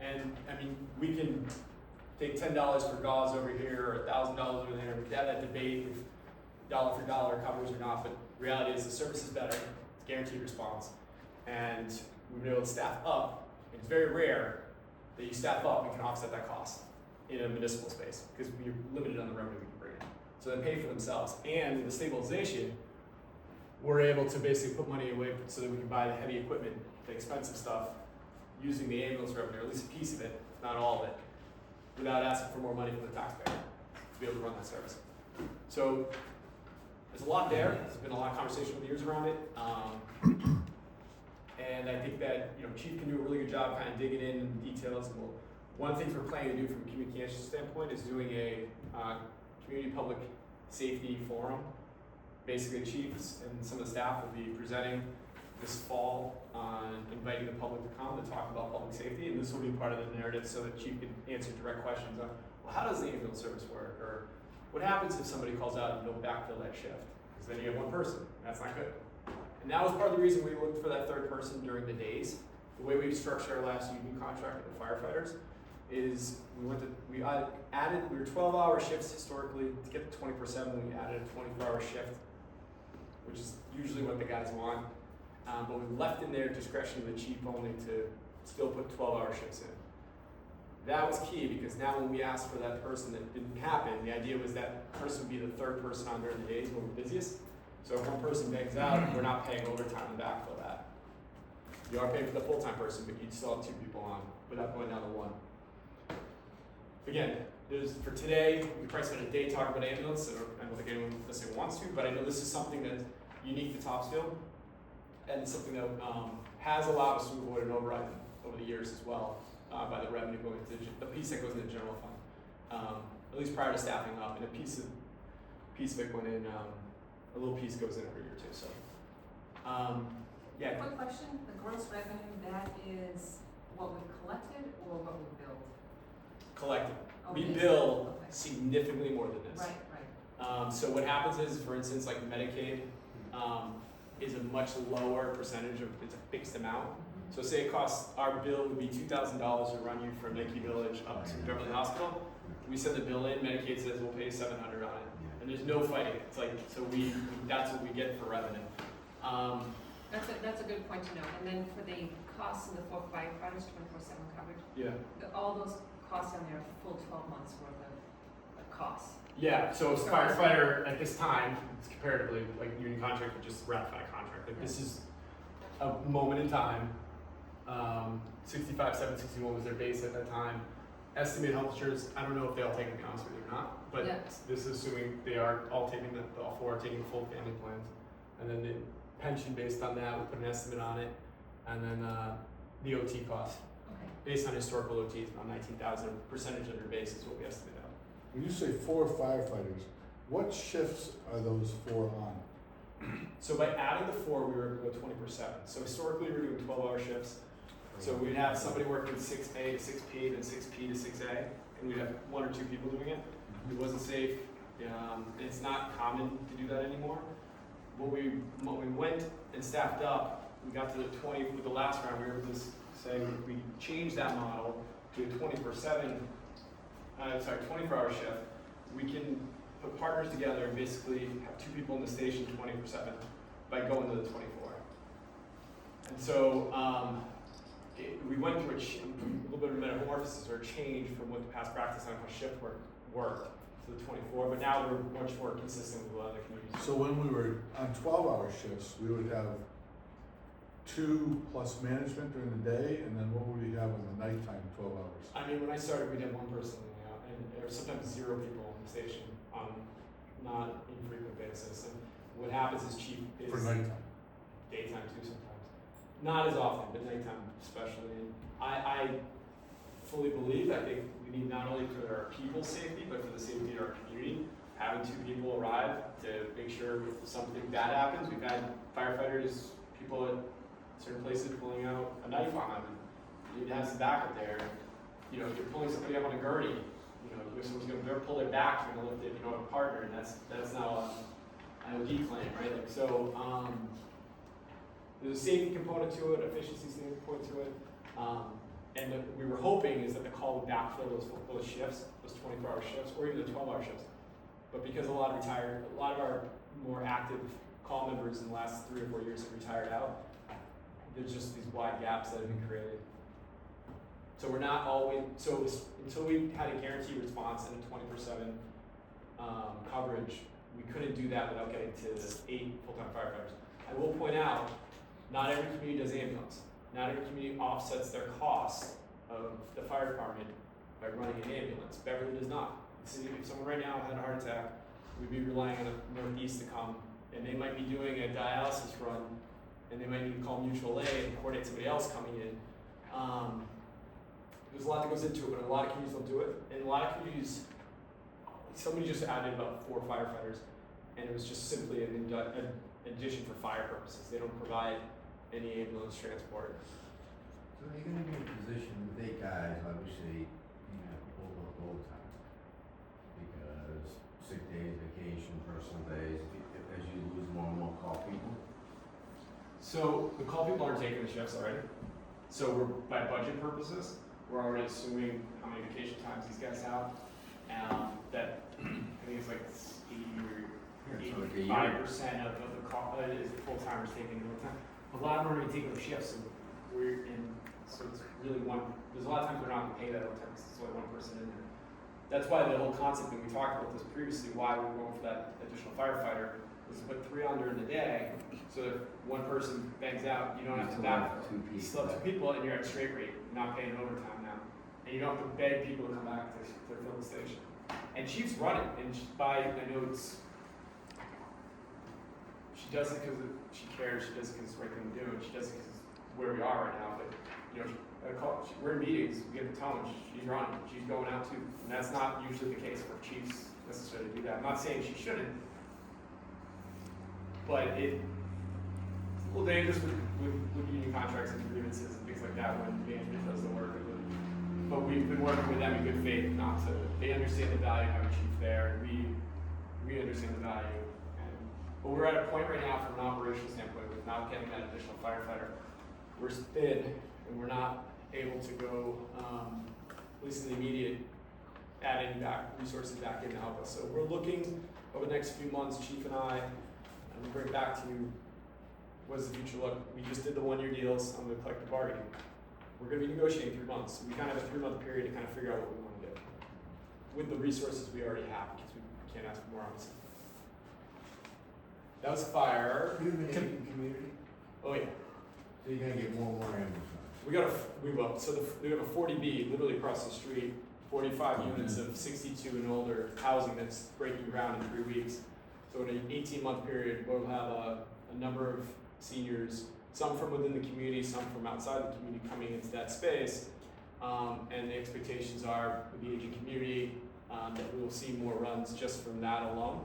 And I mean, we can take $10 for gauze over here or $1,000 over there. We can have that debate if dollar for dollar covers or not, but the reality is the service is better, it's guaranteed response, and we've been able to staff up. It's very rare that you staff up and can offset that cost in a municipal space because we're limited on the revenue we can bring in. So they pay for themselves, and in the stabilization, we're able to basically put money away so that we can buy the heavy equipment, the expensive stuff, using the ambulance revenue, or at least a piece of it, not all of it, without asking for more money from the taxpayer to be able to run that service. So there's a lot there. There's been a lot of conversation over the years around it. And I think that Chief can do a really good job kind of digging in the details. And one thing we're planning to do from a communication standpoint is doing a community public safety forum. Basically, chiefs and some of the staff will be presenting this fall on inviting the public to come to talk about public safety, and this will be part of the narrative so that Chief can answer direct questions on, well, how does the ambulance service work, or what happens if somebody calls out and don't backfill that shift? Because then you have 1 person, that's not good. And that was part of the reason we looked for that 3rd person during the days. The way we structured our last union contract with the firefighters is we were 12-hour shifts historically. To get to 24/7, we added a 24-hour shift, which is usually what the guys want. But we left in there discretion of the chief only to still put 12-hour shifts in. That was key because now when we asked for that person, that didn't happen. The idea was that person would be the third person on during the days when we're busiest. So if one person begs out, we're not paying overtime to backfill that. You are paying for the full-time person, but you'd still have 2 people on without going down to 1. Again, for today, we probably spent a day talking about ambulance. I don't think anyone necessarily wants to, but I know this is something that's unique to Topsfield, and it's something that has allowed us to avoid an override over the years as well, by the revenue going to the piece that goes into the general fund, at least prior to staffing up, and a piece of it went in, a little piece goes in every year too. So, yeah. Quick question, the gross revenue, that is what we collected or what we billed? Collected. Oh, We it is. bill Okay. significantly more than this. Right. So what happens is, for instance, like Medicaid is a much lower percentage of, it's a fixed amount. Mhm. So say it costs, our bill would be $2,000 to run you from Lakey Village up to Beverly Hospital. We send the bill in, Medicaid says we'll pay $700 on it. And there's no fighting it. It's like, so that's what we get for revenue. That's a good point to know. And then for the costs of the 4 firefighters, 24/7 coverage, Yeah. all those costs on there are full 12 months worth of costs. Yeah, so as a firefighter at this time, it's comparatively, like union contract, we just ratify a contract. Like this is a moment in time. 65, 761 was their base at that time. Estimated health insurance, I don't know if they all take it, to be honest with you or not, but Yeah. this is assuming they are all taking all 4 are taking full family plans. And then the pension based on that, we put an estimate on it. And then the OT cost, Okay. based on historical OTs, about 19,000, percentage of their base is what we estimate out. When you say 4 firefighters, what shifts are those 4 on? So by adding the 4, we were able to go 20%. So historically, we were doing 12-hour shifts. So we'd have somebody working 6A to 6P, then 6P to 6A, and we'd have 1 or 2 people doing it. It wasn't safe. It's not common to do that anymore. When we went and staffed up, we got to the 20, with the last round, we were able to say we changed that model to a 24-hour shift. We can put partners together and basically have 2 people in the station 24/7 by going to the 24. And so we went through a little bit of a metamorphosis or a change from what the past practice on how shift worked to the 24, but now we're much more consistent with other communities. So when we were on 12-hour shifts, we would have 2 plus management during the day, and then what would we have in the nighttime, 12 hours? I mean, when I started, we'd have 1 person in and out, and there were sometimes 0 people in the station on not infrequent basis. And what happens is For nighttime? daytime too sometimes. Not as often, but nighttime especially. And I fully believe, I think we need not only for our people's safety, but for the safety of our community, having 2 people arrive to make sure if something bad happens. We've had firefighters, people at certain places pulling out a knife on them. You need to have some backup there. You know, if you're pulling somebody up on a gurney, someone's gonna pull their back, you're gonna lift it, a partner, and that's now an IOD claim, right? Like, so, there's a safety component to it, efficiency component to it, and we were hoping is that the call would backfill those shifts, those 24-hour shifts, or even the 12-hour shifts. But because a lot of our more active call members in the last 3 or 4 years have retired out, there's just these wide gaps that have been created. So we're not always, until we had a guaranteed response and a 24/7 coverage, we couldn't do that without getting to 8 full-time firefighters. I will point out, not every community does ambulance. Not every community offsets their cost of the fire department by running an ambulance. Beverly does not. If someone right now had a heart attack, we'd be relying on the Northeast to come, and they might be doing a dialysis run, and they might need to call mutual aid and coordinate somebody else coming in. There's a lot that goes into it, but a lot of communities don't do it. And a lot of communities, somebody just added about 4 firefighters, and it was just simply an addition for fire purposes. They don't provide any ambulance transport. So you're gonna be in a position with 8 guys, obviously, you have overtime. Because sick days, vacation, personal days, as you lose more and more call people. So the call people aren't taking the shifts already. So we're, by budget purposes, we're already assuming how many vacation times these guys have. That I think it's like 80 or 85% of the call is the full timers taking overtime. a lot of them are already taking shifts, and so it's really there's a lot of times we're not gonna pay that overtime, because there's only one person in there. That's why the whole concept, and we talked about this previously, why we were going for that additional firefighter, was to put 3 on during the day, so that if one person bangs out, you don't have to back, you still have 2 people, and you're at straight rate, not paying overtime now. And you don't have to beg people to come back to fill the station. And Chief's running, and I know she does it because she cares, she does it because it's the right thing to do, and she does it because it's where we are right now, but, you know, we're in meetings, we get the tone, she's running, she's going out too, and that's not usually the case for chiefs necessarily do that. I'm not saying she shouldn't, but it's a little dangerous with union contracts and grievances and things like that when management does the work. But we've been working with them in good faith, they understand the value of having a chief there, and we understand the value. But we're at a point right now from an operational standpoint with not getting that additional firefighter. We're thin, and we're not able to go, at least in the immediate, add any resources back in to help us. So we're looking over the next few months, Chief and I, and we'll bring back to you, what does the future look? We just did the 1-year deals on the collective bargaining. We're gonna be negotiating 3 months. So we kind of have a 3-month period to kind of figure out what we want to do with the resources we already have, because we can't ask for more, obviously. That was fire. You have an aging community, Oh yeah. so you're gonna get more and more ambulance. We will. So we have a 40B literally across the street, 45 units of 62 and older housing that's breaking ground in 3 weeks. So in an 18-month period, we'll have a number of seniors, some from within the community, some from outside the community coming into that space. And the expectations are with the aging community that we will see more runs just from that alone,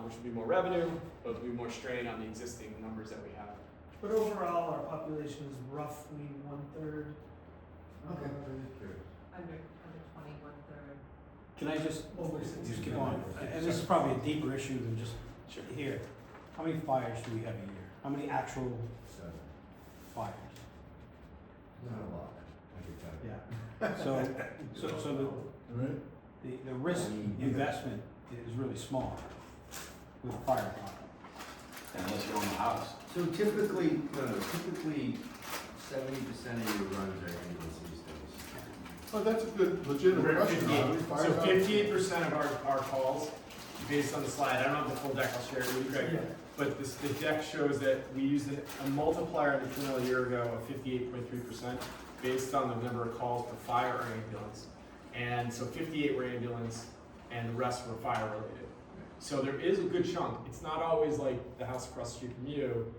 which will be more revenue, but will be more strain on the existing numbers that we have. But overall, our population is roughly 1/3. Okay, I'm just curious. Under 20, 1/3. Can I just, Over just keep on, and this is probably a deeper issue than just here. How many fires do we have a year? How many actual 7. fires? Not a lot, I can tell you. Yeah, so Right? the risk investment is really small with a fire department. Unless you own the house. So typically 70% of your runs are ambulance these days. Oh, that's a good legitimate question. How many fires So are- 58% of our calls, based on the slide, I don't have the full deck, I'll share it with you, Greg. Yeah. But the deck shows that we used a multiplier in the funnel a year ago of 58.3% based on the number of calls per fire or ambulance. And so 58 were ambulance and the rest were fire related. So there is a good chunk. It's not always like the house across the street from you,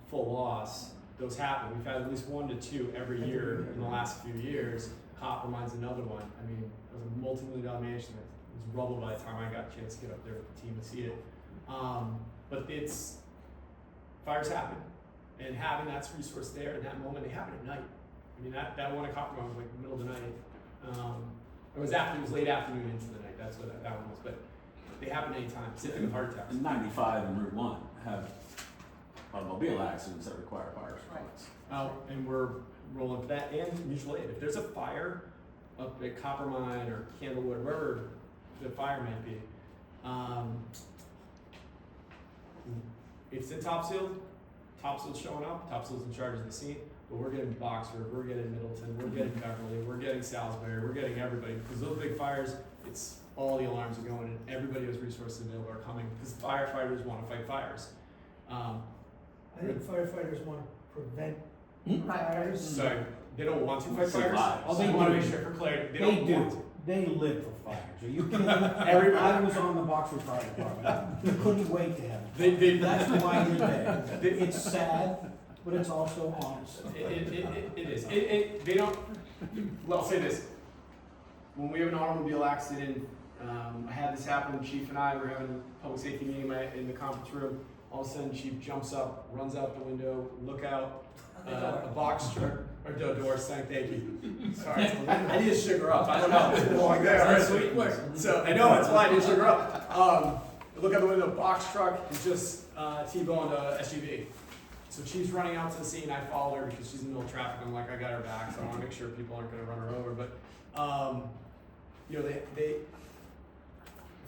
full loss. Those happen. We've had at least 1 to 2 every year in the last few years. Copper Mine's another one. I mean, it was a multi-million-dollar mansion that was rubble by the time I got a chance to get up there with the team and see it. But fires happen, and having that resource there in that moment, they happen at night. I mean, that one at Copper Mine was like the middle of the night. It was late afternoon into the night. That's what that one was. But they happen anytime. Same thing with heart attacks. 95 and Route 1 have automobile accidents that require fire response. And we're rolling for that and mutual aid. If there's a fire up at Copper Mine or Candlewood, wherever the fire might be, if it's in Topsfield's showing up, Topsfield's in charge of the scene, but we're getting Boxford, we're getting Middleton, we're getting Beverly, we're getting Salisbury, we're getting everybody, because those big fires, it's all the alarms are going and everybody who's resources available are coming, because firefighters want to fight fires. I think firefighters want to prevent fires. So they don't want to fight Save fires. lives. Oh, So I they want to do. make sure for clarity, they They don't do. want to. They live for fires. Are you kidding me? Everybody- I was on the Boxford Fire Department. You couldn't wait to have it. They- That's why you're there. It's sad, but it's also honest. It is. They don't. Well, I'll say this: when we have an automobile accident, I had this happen. Chief and I were having a public safety meeting in the conference room. All of a sudden, Chief jumps up, runs out the window, look out, a box truck or the door saying, "Thank you." Sorry, I need to sugar up. I don't know. Like that, all right, sweet. So I know that's why I need to sugar up. Look out the window, box truck, and just T-boned a SUV. So Chief's running out to the scene. I followed her because she's in the middle of traffic. I'm like, I got her back, so I want to make sure people aren't going to run her over. But you know, they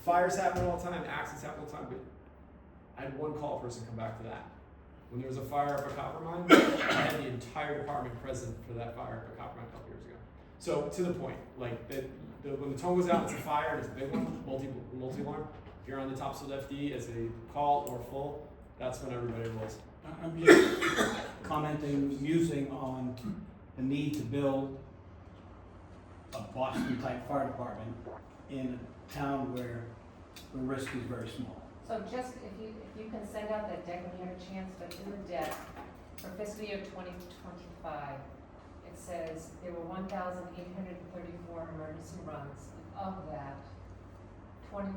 fires happen all the time, accidents happen all the time. But I had one call person come back to that. When there was a fire up at Copper Mine, I had the entire department present for that fire up at Copper Mine a couple years ago. So to the point, like when the tone goes out, it's a fire, it's a big one, multi-alarm. If you're on the Topsfield FD as a call or full, that's when everybody rolls. I'm just commenting, musing on the need to build a Boston-type fire department in a town where the risk is very small. So just, if you can send out that deck when you have a chance, but in the deck, for fiscal year 2025, it says there were 1,834 emergency runs. Of that, 21%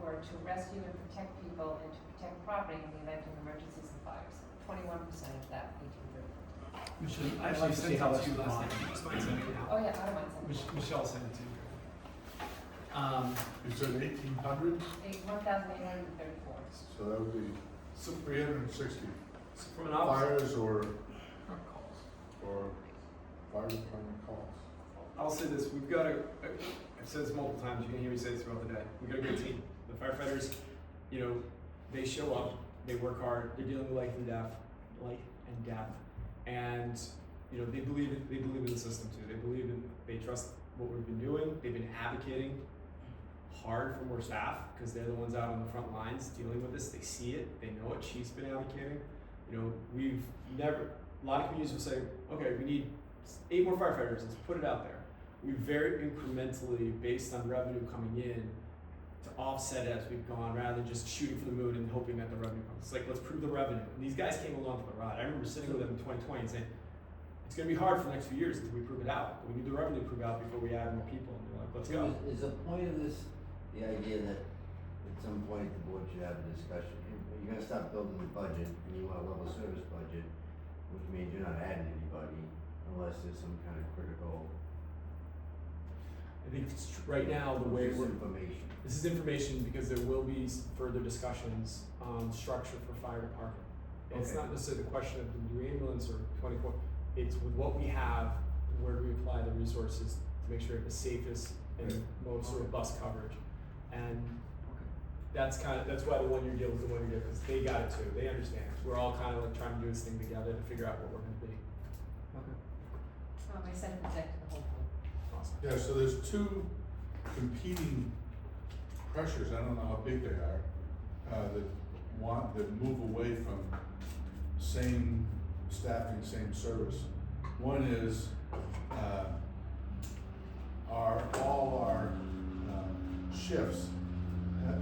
were to rescue and protect people and to protect property in the event of emergencies and fires. 21% of that 1,834. Michelle, I'd like to see how that's defined. Oh yeah, I don't mind sending it. Michelle sent it to you. You said 1,800, 1,834. so that would be 360 So from an officer, fires or fire department calls. I'll say this, we've got I've said this multiple times, you can hear me say this throughout the day, we've got a good team. The firefighters, you know, they show up, they work hard, they're dealing with life and death, and, you know, they believe in the system too, they trust what we've been doing, they've been advocating hard for more staff, because they're the ones out on the front lines dealing with this, they see it, they know it, Chief's been advocating. You know, a lot of communities will say, okay, we need 8 more firefighters, let's put it out there. We very incrementally, based on revenue coming in, to offset it as we've gone, rather than just shooting for the moon and hoping that the revenue comes. It's like, let's prove the revenue. And these guys came along for the ride. I remember sitting with them in 2020 and saying, it's gonna be hard for the next few years until we prove it out. We need the revenue to prove out before we add more people. And they're like, let's go. Is the point of this the idea that at some point the board should have a discussion? You're gonna start building the budget and you want a level service budget, which means you're not adding anybody unless there's some kind of critical. I think right now, the way information. This is information because there will be further discussions on structure for fire department. It's Okay. not necessarily the question of the new ambulance or 24, it's with what we have, where do we apply the resources to make sure we have the safest and most robust coverage. And that's why the 1-year deal is the 1-year deal, because they got it too, they understand. We're all kind of like trying to do this thing together to figure out what we're gonna be. I sent the deck to the whole group. Awesome. Yeah, so there's 2 competing pressures, I don't know how big they are, that move away from same staffing, same service. One is, are all our shifts,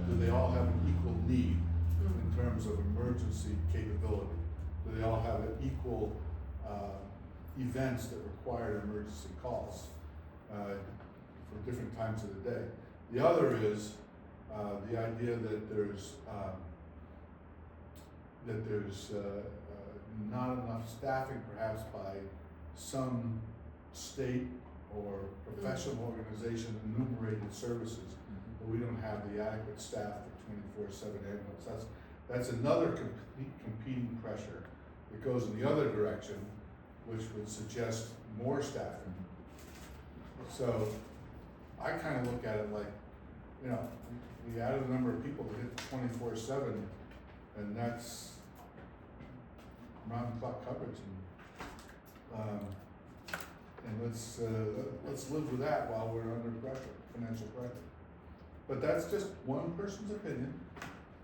do they all have an equal need in terms of emergency capability? Do they all have an equal events that require emergency calls for different times of the day? The other is the idea that there's not enough staffing perhaps by some state or professional organization enumerated services, but we don't have the adequate staff for 24/7 ambulance. That's another competing pressure that goes in the other direction, which would suggest more staffing. So I kind of look at it like, you know, we added a number of people to hit 24/7, and that's round the clock coverage, and let's live with that while we're under pressure, financial pressure. But that's just one person's opinion.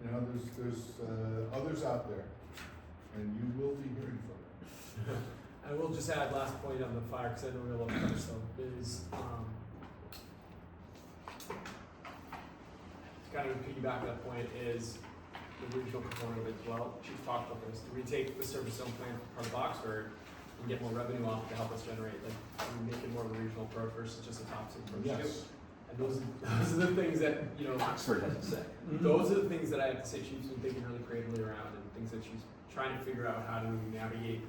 You know, there's others out there, and you will be hearing from them. I will just add last point on the fire, because I know we're a little bit, so is, to kind of piggyback that point is the regional component of it as well. Chief talked about this. Do we take the service zone plan for part of Boxford and get more revenue off to help us generate, like, are we making more of a regional approach versus just a Topsfield approach? Yes. And those are the things that, you know, Oxford doesn't say. those are the things that I have to say Chief's been thinking really creatively around, and things that she's trying to figure out how to navigate,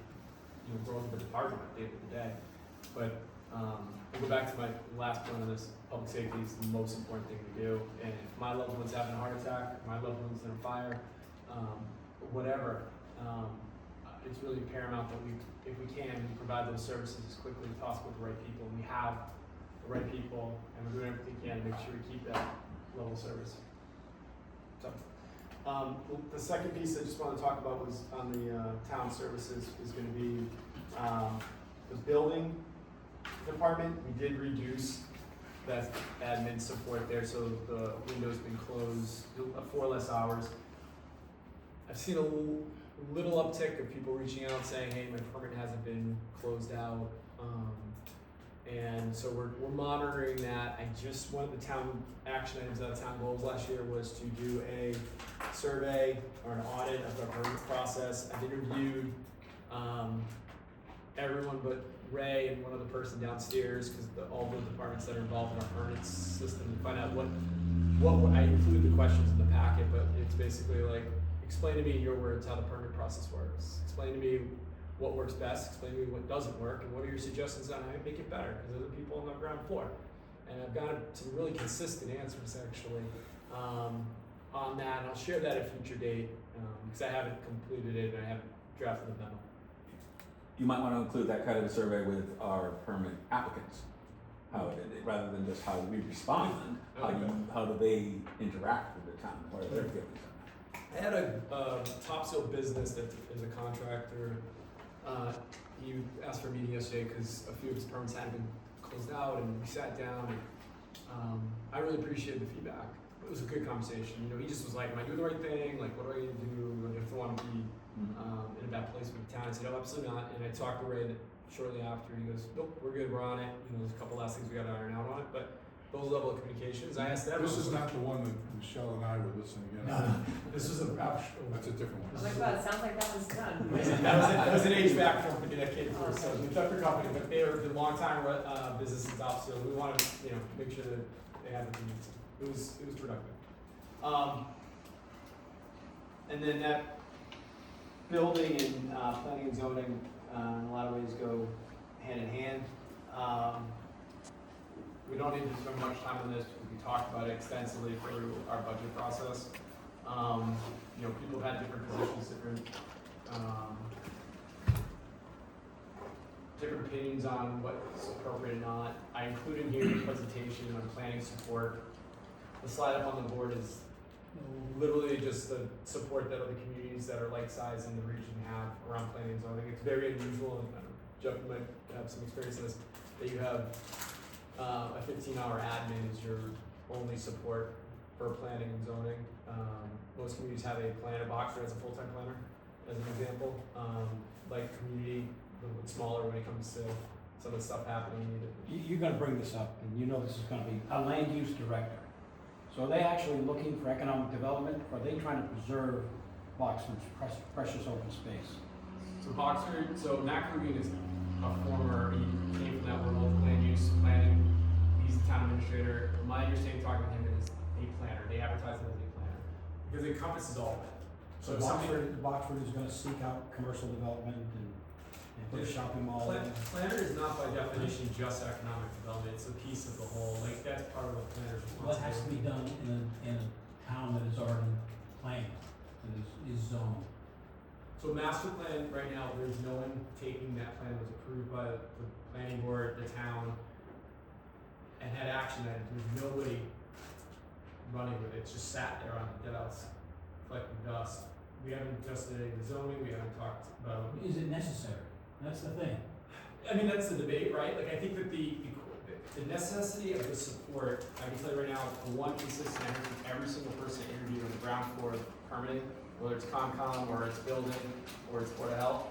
you know, growth of the department at the end of the day. But I'll go back to my last point on this. Public safety is the most important thing we do. And if my loved one's having a heart attack, my loved one's in a fire, whatever, it's really paramount that if we can, we provide those services as quickly as possible to the right people. And we have the right people, and we're doing everything we can to make sure we keep that level of service. So, The second piece I just wanted to talk about was on the town services is gonna be the building department. We did reduce that admin support there, so the window's been closed 4 less hours. I've seen a little uptick of people reaching out saying, hey, my permit hasn't been closed out. And so we're monitoring that. One of the town action items out of town goals last year was to do a survey or an audit of the permit process. I've interviewed everyone but Ray and one other person downstairs, because all the departments that are involved in our permit system, to find out what I include the questions in the packet, but it's basically like, explain to me in your words how the permit process works. Explain to me what works best, explain to me what doesn't work, and what are your suggestions on how to make it better, because they're the people on the ground floor. And I've got some really consistent answers actually on that, and I'll share that at a future date, because I haven't completed it and I haven't drafted the memo. You might want to include that kind of a survey with our permit applicants. Rather than just how we respond, how do they interact with the town? What are their feelings on that? I had a Topsfield business that is a contractor. He asked for a meeting yesterday because a few of his permits hadn't been closed out, and we sat down. And, I really appreciated the feedback. It was a good conversation. You know, he just was like, "Am I doing the right thing? Like, what do I need to do? If I want to be in a bad place with the town?" I said, "No, absolutely not." And I talked to Ray shortly after. He goes, "Nope, we're good. We're on it. You know, there's a couple last things we got to iron out on it, but." Those level of communications, I asked them. This is not the one that Michelle and I were listening against. No, this was That's a different I was one. like, wow, it sounds like that was done. that was an HVAC company that came through, so we took the company, but they were the long time business in Topsfield. We wanted to, make sure that they had the needs. It was productive. And then that building and planning and zoning in a lot of ways go hand in hand. We don't need to spend much time on this because we talked about it extensively through our budget process. People have had different positions, different opinions on what's appropriate and not. I included in here the presentation on planning support. The slide up on the board is literally just the support that other communities that are like size in the region have around planning and zoning. It's very unusual, and Jeff might have some experience in this, that you have a 15-hour admin is your only support for planning and zoning. Most communities have a planner boxer as a full-time planner, as an example. Like community, a little bit smaller when it comes to some of the stuff happening. You're gonna bring this up, and you know this is gonna be a land use director. So are they actually looking for economic development, or are they trying to preserve Boxford's precious open space? So Matt Krugen is a former, he came from that world, land use, planning. He's the town administrator. My understanding talking with him is a planner. They advertise him as a planner because it encompasses all of it. So Boxford is gonna seek out commercial development and put a shopping mall in. Planner is not by definition just economic development. It's a piece of the whole. Like that's part of what planner's Well, it has to be done in a town that is already planned, that is zoned. So master plan right now, there's no one taking that plan. It was approved by the planning board, the town, and had action items. There's nobody running with it. It's just sat there on the desk, collecting dust. We haven't adjusted any of the zoning. We haven't talked about. Is it necessary? That's the thing. I mean, that's the debate, right? Like, I think that the necessity of the support, I can tell you right now, the one consistent energy, every single person interviewed on the ground floor of permitting, whether it's Concom, or it's building, or it's Board of Health,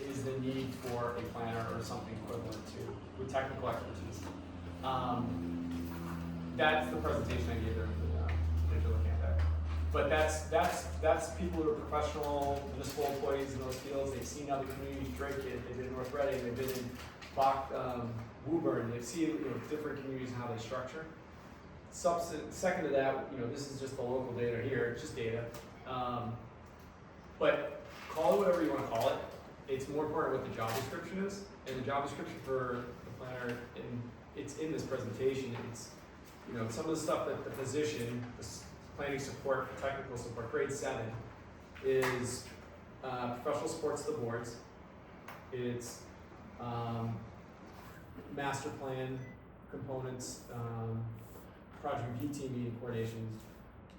is the need for a planner or something equivalent to, with technical expertise. That's the presentation I gave them, if you're looking at that. But that's people who are professional municipal employees in those fields. They've seen other communities drink it. They've been in North Reading. They've been in Woburn. They've seen different communities and how they structure. Second to that, this is just the local data here. It's just data. But call it whatever you want to call it. It's more important what the job description is. And the job description for the planner, it's in this presentation. It's some of the stuff that the position, planning support, technical support, grade 7, is professional supports to the boards. It's master plan components, project review team meeting coordinations,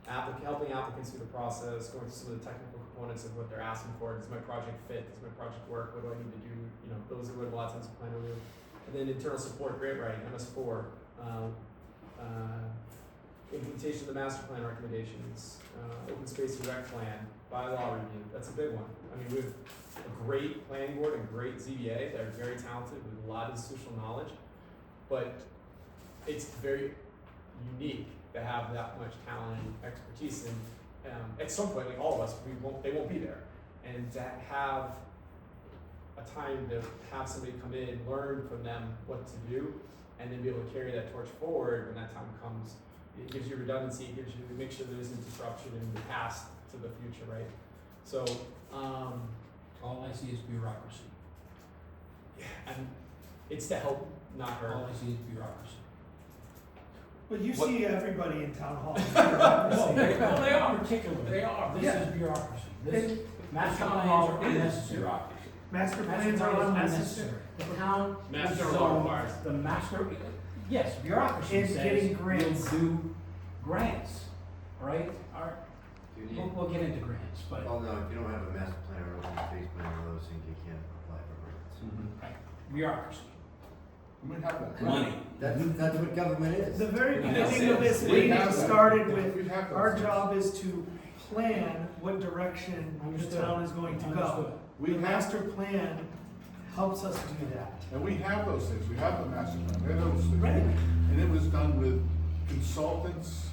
helping applicants through the process, going through some of the technical components of what they're asking for. Does my project fit? Does my project work? What do I need to do? You know, those are what a lot of times a planner will do. And then internal support, grant writing, MS4, implementation of the master plan recommendations, open space and rec plan, bylaw review. That's a big one. I mean, we have a great planning board and great ZBA that are very talented with a lot of institutional knowledge, but it's very unique to have that much talent and expertise. And at some point, like all of us, they won't be there. And to have a time to have somebody come in, learn from them what to do, and then be able to carry that torch forward when that time comes. It gives you redundancy, it gives you, it makes sure there isn't disruption in the past to the future, right? So, All I see is bureaucracy. and it's to help, not hurt. All I see is bureaucracy. But you What- see everybody in town hall. No, they are particular, they are, this Yeah. is bureaucracy. This, master Town plans hall are is unnecessary. bureaucracy. Master Master plans are plans unnecessary. The town Master is law zoned- requires. the master, yes, bureaucracy And says getting grants. you'll do grants, right? Do you need, We'll get into grants, but, well, no, if you don't have a master plan or open space plan or those things, you can't apply for grants. right, bureaucracy, We have that. Money. That's what government is. The very Yes, beginning of this yes. We meeting have that. started We with, have those our things. job is to plan what direction the Understood. town is going to go. Understood. We The have- master plan helps us do that. And we have those things, we have the master plan, we have those things. Right. And it was done with consultants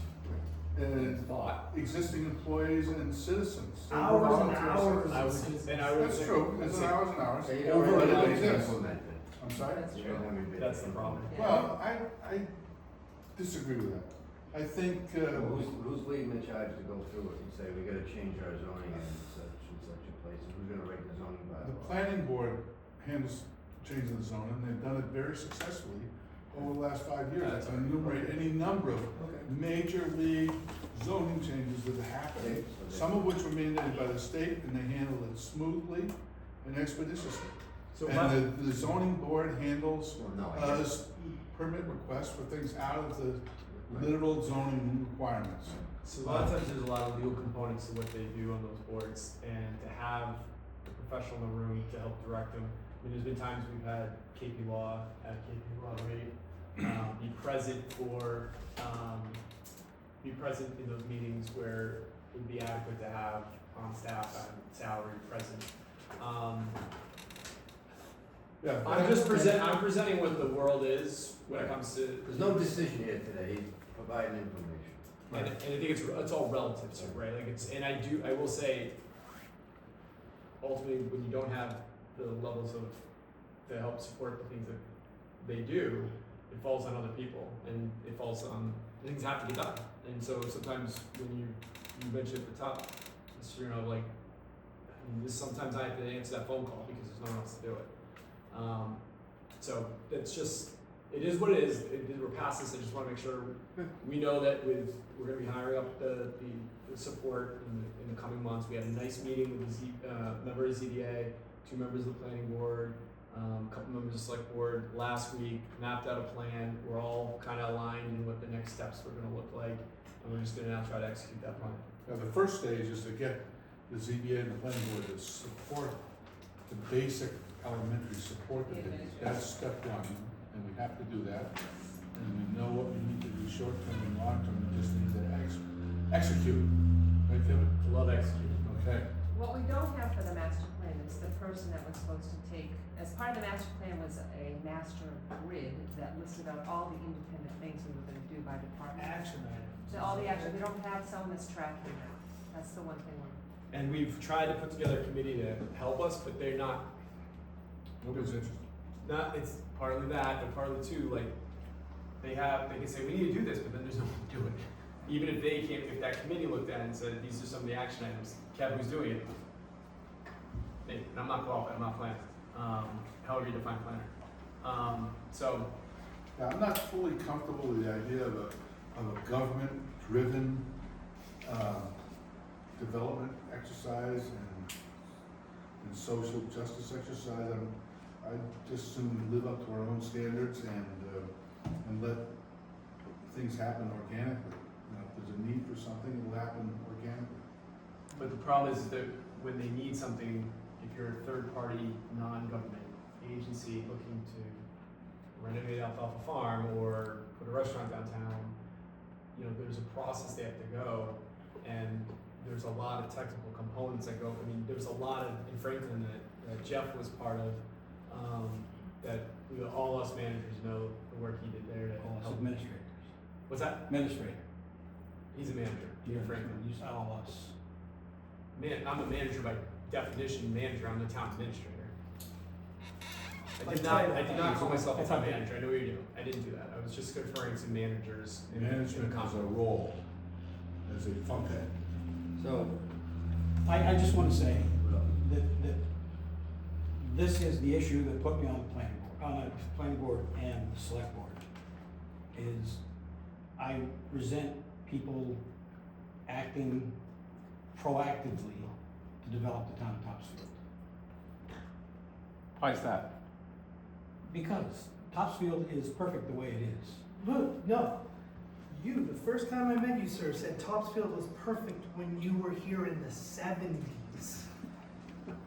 and Thought. existing employees and citizens. They were Hours and volunteer hours. citizens. And I would That's say- true, it's hours and hours. So you But don't have it anybody to exists. implement it. I'm sorry? That's You true. don't have anybody That's to the problem. implement Well, I disagree with that. I think, it. Well, who's leading the charge to go through it and say, we gotta change our zoning in such and such a place, and who's gonna write the zoning bylaw? the planning board handles changing the zone, and they've done it very successfully over the last 5 years. I can enumerate any number of major league zoning changes that have happened, some of which were mandated by the state, and they handled it smoothly and expeditiously. So And the zoning board handles, Well, no, I get it. permit requests for things out of the literal zoning requirements. So a lot of times there's a lot of legal components to what they do on those boards, and to have a professional in the room to help direct them. I mean, there's been times we've had KP Law at KP Law rate, be present for, be present in those meetings where it would be adequate to have on staff and salary present. Yeah. I'm presenting what the world is when it comes to. There's no decision here today, he's providing information. And I think it's all relative to, right? Like and I will say, ultimately, when you don't have the levels of, to help support the things that they do, it falls on other people, and it falls on, things have to be done. And so sometimes when you mentioned at the top, it's, you know, like, sometimes I have to answer that phone call because there's no one else to do it. So it's just, it is what it is. We're past this. I just want to make sure we know that we're going to be hiring up the support in the coming months. We had a nice meeting with the member of the ZBA, 2 members of the planning board, a couple members of the select board last week, mapped out a plan. We're all kind of aligned in what the next steps were going to look like, and we're just going to now try to execute that plan. Now, the first stage is to get the ZBA and the planning board to support the basic elementary support that they need. That's step one, and we have to do that. And we know what we need to do short term and long term, we just need to execute. Right, Kevin? Love executing. Okay. What we don't have for the master plan is the person that was supposed to take, as part of the master plan was a master grid that listed out all the independent things we were gonna do by department. Action items. So all the action, we don't have someone that's tracking that. That's the one thing we're. And we've tried to put together a committee to help us, but they're not. Nobody's interested. It's partly that, but partly too, like, they can say, we need to do this, but then there's no one to do it. Even if they can't, if that committee looked at it and said, these are some of the action items, Kev, who's doing it? And I'm not qualified, I'm not planner, however you define planner. So, Yeah, I'm not fully comfortable with the idea of a government-driven, development exercise and social justice exercise. I just soon live up to our own standards and let things happen organically. You know, if there's a need for something, it'll happen organically. But the problem is that when they need something, if you're a third-party, non-government agency looking to renovate Alfalfa Farm or put a restaurant downtown, you know, there's a process they have to go, and there's a lot of technical components that go. I mean, there's a lot in Franklin that Jeff was part of, that all us managers know the work he did there to All us help. administrators. What's that? Administrator. He's a manager in Franklin. You said all us. Man, I'm a manager by definition. Manager. I'm the town administrator. I did not call myself a town manager. I know what you're doing. I didn't do that. I was just referring to managers. Management has a role, as a function. So, I just wanna say that this is the issue that put me on the planning board and the select board, is I resent people acting proactively to develop the town of Topsfield. Why is that? Because Topsfield is perfect the way it is. Look, no. You, the first time I met you, sir, said Topsfield was perfect when you were here in the 70s.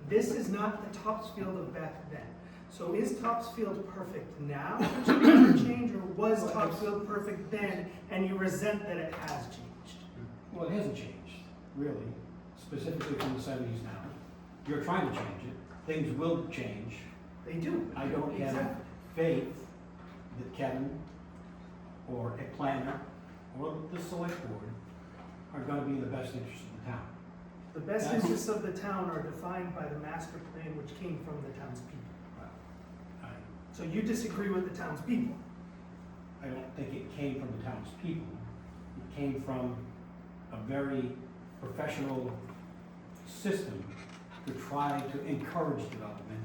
This is not the Topsfield of back then. So is Topsfield perfect now? Did you ever change, or was Topsfield perfect then and you resent that it has changed? Well, it hasn't changed, really, specifically from the 70s now. You're trying to change it. Things will change. They do. I don't have Exactly. faith that Kevin or a planner or the select board are gonna be in the best interest of the town. The best That's- interests of the town are defined by the master plan, which came from the townspeople. So you disagree with the townspeople? I don't think it came from the townspeople. It came from a very professional system to try to encourage development.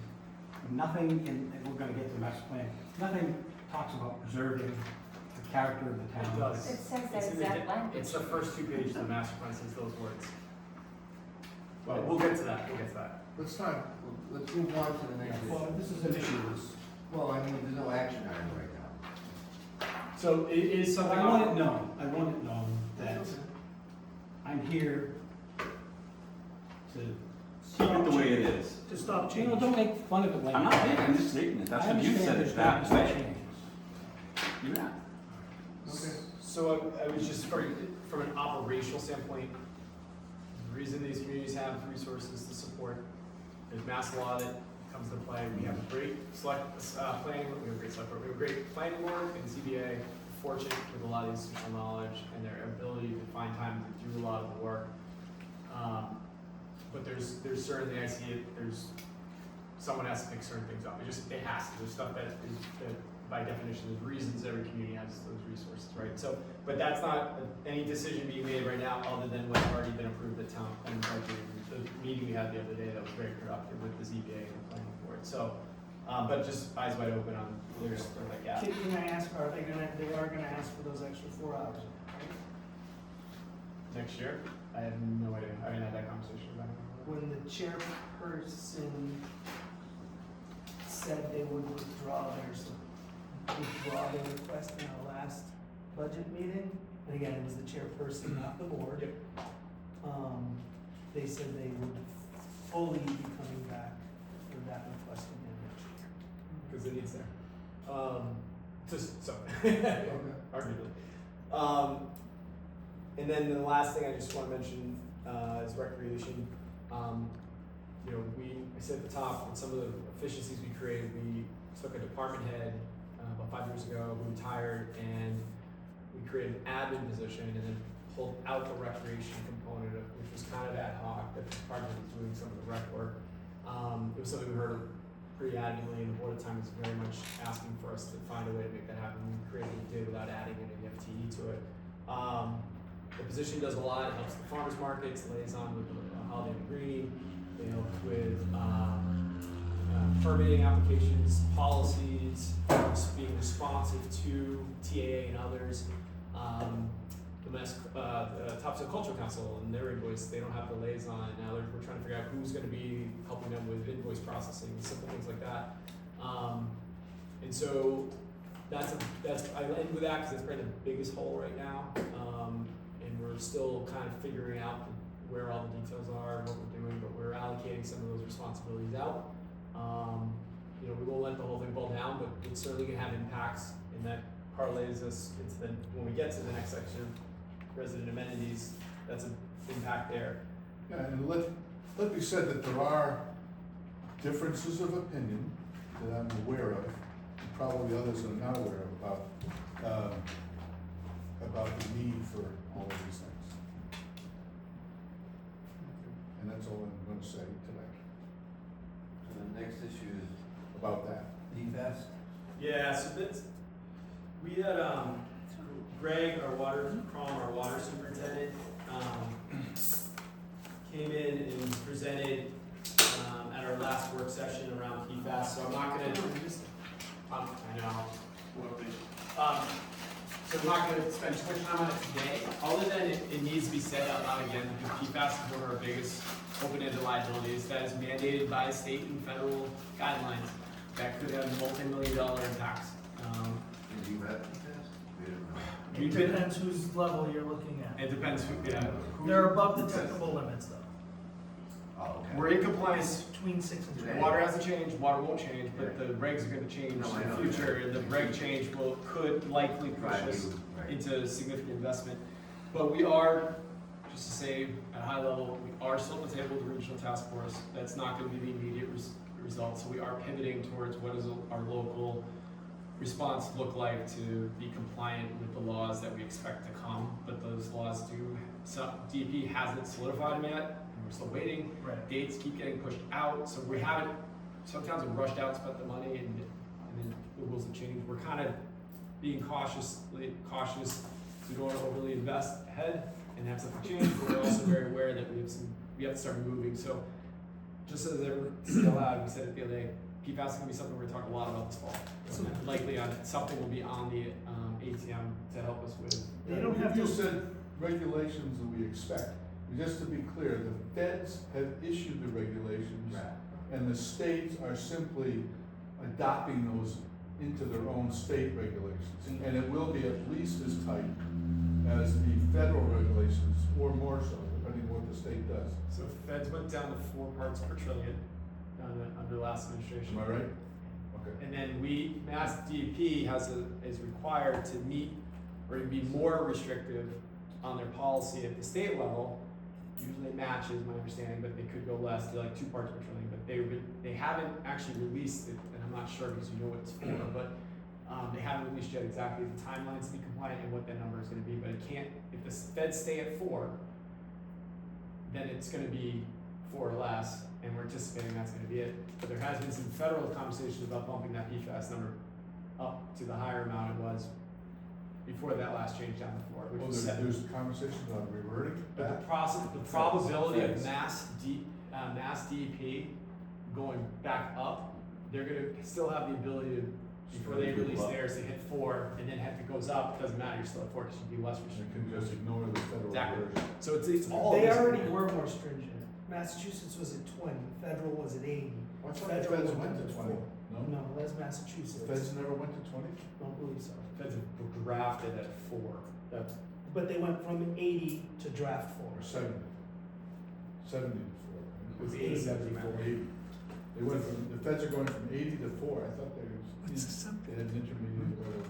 Nothing and we're gonna get to the master plan, nothing talks about preserving the character of the It town. does. It says that It's in the- exact language. It's the first 2 pages of the master plan says those words. Well, we'll get to that. let's let's move on to the next issue. Well, this is an issue, Well, I mean, there's no action item right now. So it is something. I want it known that I'm here to Keep it the way it is. To stop You know, change. don't make fun of it like. I'm not making, I'm just stating it, that's what you said, it's that way. You're not. Okay. So I was just from an operational standpoint, the reason these communities have resources to support, there's mass law that comes into play. We have a great planning, we have a great planning board and ZBA, fortunate with a lot of institutional knowledge and their ability to find time to do a lot of the work. But there's certainly, I see it, someone has to pick certain things up. It has to. There's stuff that by definition, there's reasons every community has those resources, right? So, but that's not any decision being made right now other than what's already been approved at town and budget. The meeting we had the other day that was very productive with the ZBA and the planning board. So, but just eyes wide open on there's like, yeah. Can I ask, they are gonna ask for those extra 4 hours, right? Next year? I have no idea. I didn't have that conversation about it. When the chairperson said they would withdraw their request in our last budget meeting, and again, it was the chairperson, not the board. Yep. They said they would fully be coming back for that request again next year. Because the need's there. Just so, arguably. And then the last thing I just want to mention is recreation. You know, I said at the top, with some of the efficiencies we created, we took a department head about 5 years ago who retired, and we created an admin position and then pulled out the recreation component, which was kind of ad hoc, that the department was doing some of the rec work. It was something we heard pretty adamantly, and the board at the time was very much asking for us to find a way to make that happen. We created what we did without adding any FTE to it. The position does a lot. It helps the farmers markets, liaison with Holiday and Green. They help with permitting applications, policies, being responsive to TAA and others. The Topsfield Cultural Council and their invoice, they don't have the liaison. Now we're trying to figure out who's going to be helping them with invoice processing, simple things like that. And so I end with that because that's probably the biggest hole right now. And we're still kind of figuring out where all the details are and what we're doing, but we're allocating some of those responsibilities out. You know, we won't let the whole thing fall down, but it's certainly gonna have impacts, and that parlays us into the, when we get to the next section, resident amenities, that's an impact there. Yeah, and let be said that there are differences of opinion that I'm aware of, and probably others I'm not aware of, about the need for all of these things. And that's all I'm gonna say tonight So the next issue is about that. PFAS. Yeah, so that's, we had, Greg, our water superintendent, came in and presented, at our last work session around PFAS, so I'm not gonna, I know. So I'm not gonna spend too much time on it today, other than it needs to be said out loud again, because PFAS is one of our biggest open-ended liabilities that is mandated by state and federal guidelines that could have multi-million-dollar impacts. Did you have PFAS? We didn't know. It depends whose level you're looking at. It depends who, yeah. They're above the technical limits though. Oh, okay. We're in compliance. Between 6 and 12. Water hasn't changed, water won't change, but the regs are gonna change No, I in know, the future, and the reg change could likely push Right, us right. into significant investment. But we are, just to say, at a high level, we are still at the table with the regional task force. That's not gonna be the immediate result, so we are pivoting towards what does our local response look like to be compliant with the laws that we expect to come, but those laws do, so DEP hasn't solidified them yet, and we're still waiting. Right. Dates keep getting pushed out, so we haven't, sometimes we rushed out, spent the money, and then the rules have changed. We're kind of being cautious, so we don't want to overly invest ahead and have something change, but we're also very aware that we have to start moving, so just as everyone still out, we said it the other day, PFAS is gonna be something we're gonna talk a lot about this fall. So likely something will be on the ATM to help us with. They don't have You to. said regulations that we expect. Just to be clear, the feds have issued the regulations, and the states are simply adopting those into their own state regulations. And it will be at least as tight as the federal regulations, or more so, depending on what the state does. So feds went down to 4 parts per trillion under the last administration. Am I right? Okay. And then Mass DEP is required to meet or be more restrictive on their policy at the state level. Usually matches my understanding, but they could go less to like 2 parts per trillion, but they haven't actually released it, and I'm not sure because you know what it's for, but they haven't released yet exactly the timelines to be compliant and what that number is gonna be, but it can't, if the feds stay at 4, then it's gonna be 4 or less, and we're anticipating that's gonna be it. But there has been some federal conversations about bumping that PFAS number up to the higher amount it was before that last change down to 4, which Well, was 7. there's conversations on reverting But back. the probability of Feds. mass DEP going back up, they're gonna still have the ability to, before they release theirs, to hit 4, and then if it goes up, it doesn't matter, you're still at 4 because you can be less You restricted. can just ignore the federal Exactly. version. So it's all. They this- already were more stringent. Massachusetts was at 20, federal was at 80. I thought the Federal feds was went at to 20. 4. No? No, that's Massachusetts. The feds never went to 20? Don't believe so. Feds have drafted at 4. That's But they went from 80 to draft 4. Or 70? 70 to 4. it was 874. 80. They went from, the feds are going from 80 to 4. I thought they had an intermediate level.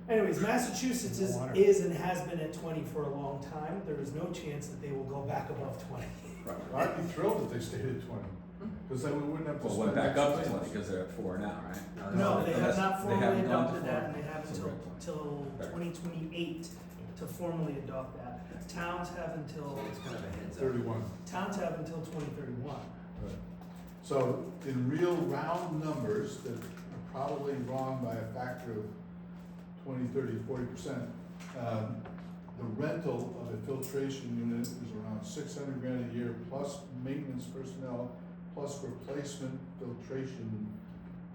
Anyways, Massachusetts is and has been at 20 for a long time. There is no chance that they will go back above 20. Well, I'd be thrilled if they stayed at 20, because then we wouldn't have to Well, spend. went back up to extra 20 because they're at 4 now, right? No, they have Unless not they formally haven't gone to adopted that, 4. and they have So until, we're at 20. till Fair. 2028 to formally adopt that. Towns have until, It's kind of a heads up. 31. towns have until 2031. Right. So in real round numbers that are probably wrong by a factor of 20, 30, 40%, the rental of a filtration unit is around $600,000 a year, plus maintenance personnel, plus replacement filtration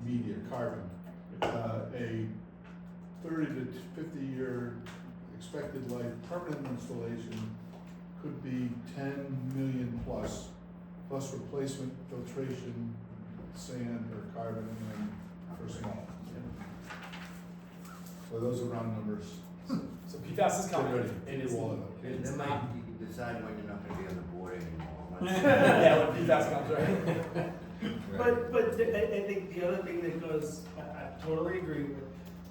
media, carbon. A 30 to 50 year expected life permanent installation could be 10 million plus replacement filtration, sand or carbon and personnel. So those are round numbers. So PFAS is Get coming, ready, and get it's, your wallet up. and it's Then not. you can decide when you're not gonna be on the board anymore. Yeah, when PFAS comes, right? But I think the other thing that goes, I totally agree with,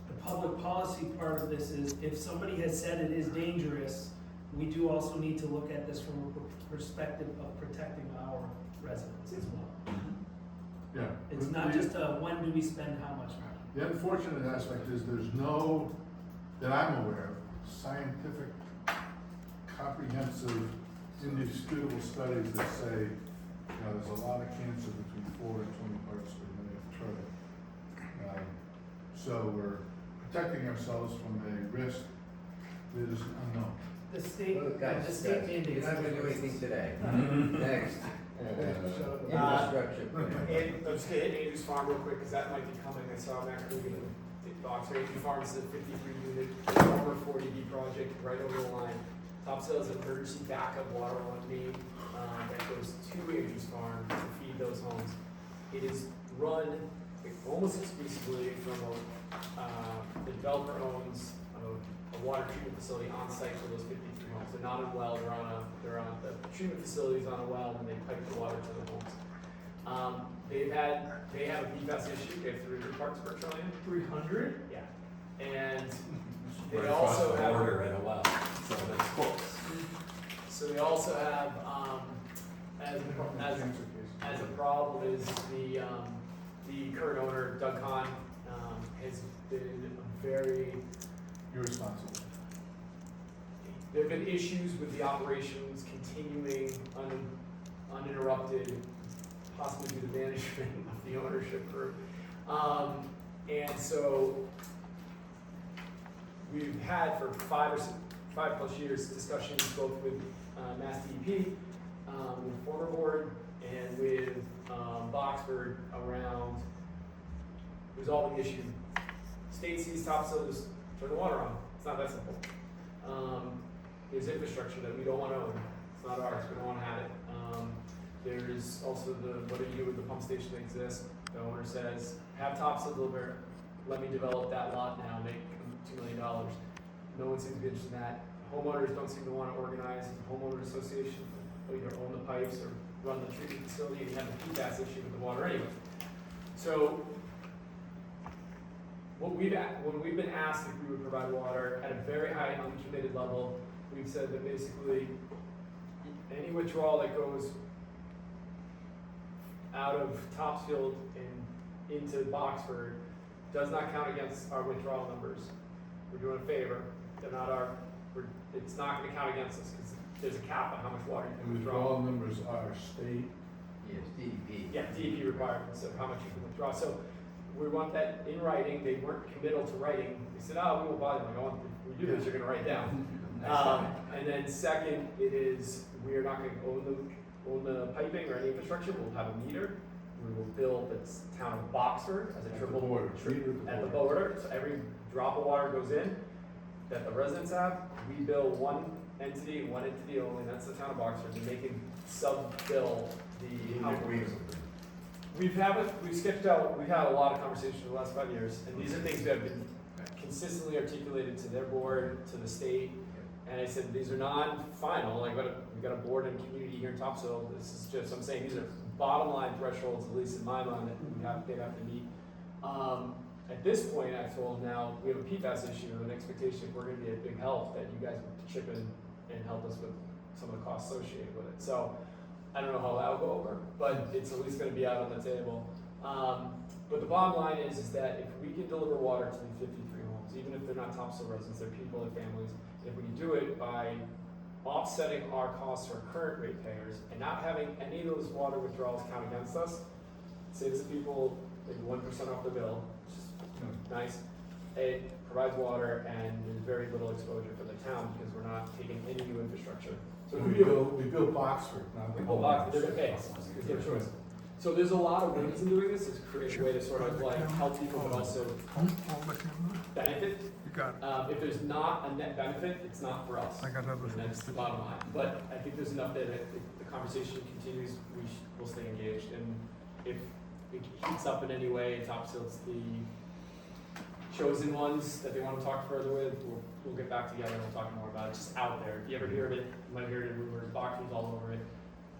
the public policy part of this is, if somebody has said it is dangerous, we do also need to look at this from a perspective of protecting our residents as well. Yeah. It's not just a, when do we spend how much money? The unfortunate aspect is there's no, that I'm aware of, scientific, comprehensive, indisputable studies that say, you know, there's a lot of cancer between 4 and 20 parts per million of trillion. So we're protecting ourselves from a risk that is unknown. The state, Well, guys, the state guys, mandates. you're not gonna do anything today. Mhm. Next. Infrastructure. And let's get Andrew's Farm real quick, because that might be coming. I saw Matt Coogan in the box. Andrew Farm is a 53 unit, over 40B project right over the line. Topsfield is an emergency backup water line main that goes to Andrew's Farm to feed those homes. It is run almost exclusively from the developer owns a water treatment facility on site for those 53 homes. They're not on a well, they're on the treatment facilities on a well, and they pipe the water to the homes. They have a PFAS issue. They have 300 parts per trillion. 300? Yeah. And Right they across also the have, border at a well, so that's close. so they also have, as a problem is the current owner, Doug Kahn, has been very, Irresponsible. there have been issues with the operations continuing uninterrupted, possibly due to management of the ownership group. And so we've had for 5+ years discussions both with Mass DEP, with former board, and with Boxford around resolving the issue. State sees Topsfield, just turn the water on. It's not that simple. There's infrastructure that we don't want to own. It's not ours. We don't want to have it. There's also what do you do with the pump station that exists? The owner says, have Topsfield deliver, let me develop that lot now, make $2 million. No one seems to be interested in that. Homeowners don't seem to want to organize a homeowner association, either own the pipes or run the treatment facility, and you have a PFAS issue with the water anyway. So when we've been asked if we would provide water at a very high uncommitted level, we've said that basically any withdrawal that goes out of Topsfield and into Boxford does not count against our withdrawal numbers. We're doing a favor. They're not it's not going to count against us because there's a cap on how much water you can And withdraw. withdrawal numbers are state. Yes, DEP. Yeah, DEP requirements of how much you can withdraw. So we want that in writing. They weren't committal to writing. They said, oh, we won't bother. Like, oh, if we do this, you're going to write down. And then second, it is, we are not going to own the piping or any infrastructure. We'll have a meter. We will bill the town of Boxford as a At the triple border. at the border. So every drop of water goes in that the residents have. We bill one entity only, and that's the town of Boxford. And they can sub-bill the homeowners. We've sketched out, we've had a lot of conversations in the last 5 years, and these are things that have been consistently articulated to their board, to the state. And I said, these are non-final, like, we've got a board and community here in Topsfield. This is just, I'm saying, these are bottom line thresholds, at least in my mind, that they have to meet. At this point, I've told them now, we have a PFAS issue and an expectation if we're gonna be a big help, that you guys would chip in and help us with some of the costs associated with it. So, I don't know how that will go over, but it's at least gonna be out on the table. But the bottom line is that if we can deliver water to these 53 homes, even if they're not Topsfield residents, they're people, they're families, if we can do it by offsetting our costs to our current ratepayers and not having any of those water withdrawals count against us, saves the people maybe 1% off the bill, which is nice. It provides water and there's very little exposure for the town because we're not taking any new infrastructure. So We build Boxford, not the people whole. back, they're gonna pay us because they have a choice. So there's a lot of wins in doing this. It's create a way to sort of like help people, but also benefit. If there's not a net benefit, it's not for us. And that's the bottom line. But I think there's enough that if the conversation continues, we'll stay engaged. And if it heats up in any way, Topsfield's chosen ones that they wanna talk further with, we'll get back together and we'll talk more about it, it's just out there. If you ever hear of it, you might hear it in rumors, boxers all over it.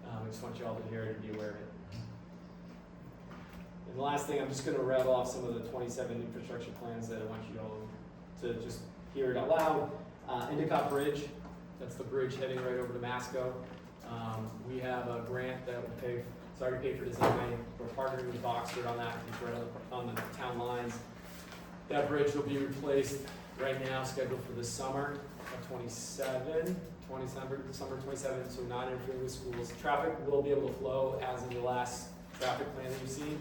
I just want you all to hear it and be aware of it. And the last thing, I'm just gonna rattle off some of the 27 infrastructure plans that I want you all to just hear it out loud. Endicott Bridge, that's the bridge heading right over to Masco. We have a grant that will pay, it's already paid for design. We're partnering with Oxford on that, it's right on the town lines. That bridge will be replaced right now, scheduled for the summer of summer 27, so not interfering with schools. Traffic will be able to flow as in the last traffic plan that you've seen,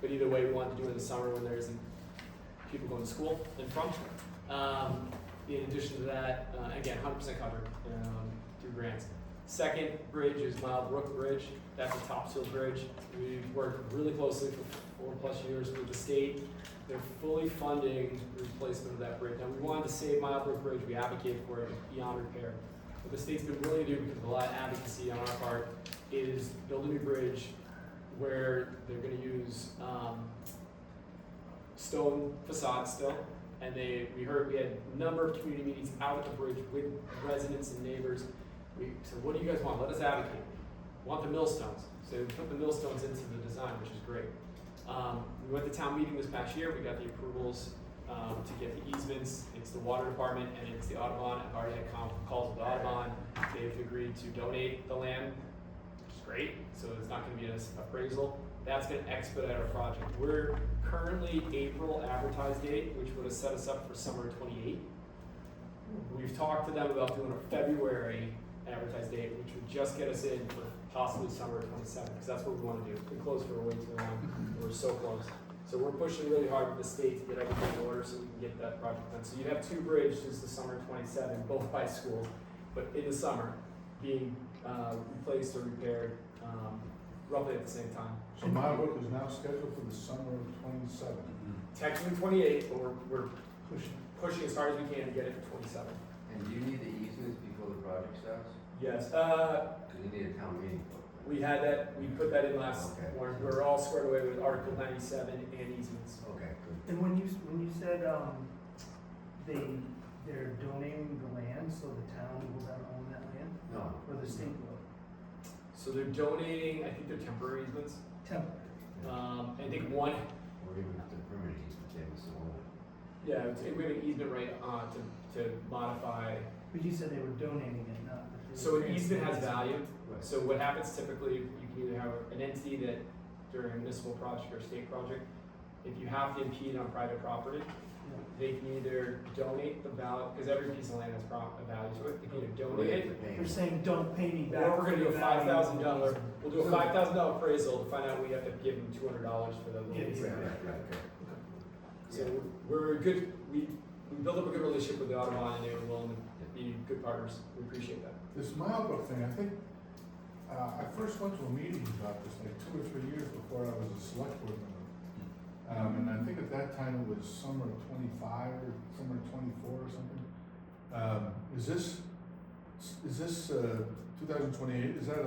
but either way, we want to do it in the summer when there isn't people going to school and from. In addition to that, again, 100% covered through grants. Second bridge is Mile Brook Bridge. That's a Topsfield bridge. We've worked really closely for 4+ years with the state. They're fully funding the replacement of that bridge. Now, we wanted to save Mile Brook Bridge. We advocated for it beyond repair. What the state's been willing to do, because of a lot of advocacy on our part, is build a new bridge where they're going to use stone facade still. And we had a number of community meetings out at the bridge with residents and neighbors. We said, what do you guys want? Let us advocate. We want the millstones. So we put the millstones into the design, which is great. We went to town meeting this past year. We got the approvals to get the easements. It's the water department and it's the Audubon. I've already had calls with the Audubon. They've agreed to donate the land, which is great. So it's not going to be an appraisal. That's going to expedite our project. We're currently April advertised date, which would have set us up for summer 28. We've talked to them about doing a February advertised date, which would just get us in for possibly summer 27, because that's what we want to do. We closed for way too long. We're so close. So we're pushing really hard with the state to get everything in order so we can get that project done. So you'd have 2 bridges the summer 27, both by schools, but in the summer being replaced or repaired roughly at the same time. So my book is now scheduled for the summer of 27. Technically 28, but we're pushing as hard as we can to get it for 27. And do you need the easements before the project starts? Yes. Because you need a town meeting for it. We had that. We put that in last. Okay. We're all squared away with Article 97 and easements. Okay, good. And when you said, they're donating the land, so the town will then own that land, No. or the state will? So they're donating. I think they're temporary easements. Temporary. I think one. Or even if the permanent easement, they would still own it. Yeah, we have an easement right to modify. But you said they were donating it, not. So an easement has value. Right. So what happens typically, you can either have an entity that during a municipal project or state project, if you have to impede on private property, they can either donate the value, because every piece of land has a value to it. They can either donate it, They're saying, don't pay me back. or we're gonna do a for the value." $5,000. We'll do a $5,000 appraisal to find out we have to give them $200 for the little Yeah, piece. Right. So we're good. We built up a good relationship with the Audubon, and they were willing to be good partners. We appreciate that. This Milebrook thing, I think, I first went to a meeting about this like 2 or 3 years before I was a select board member. And I think at that time it was summer of 25 or summer of 24 or something. Is this 2028? Is that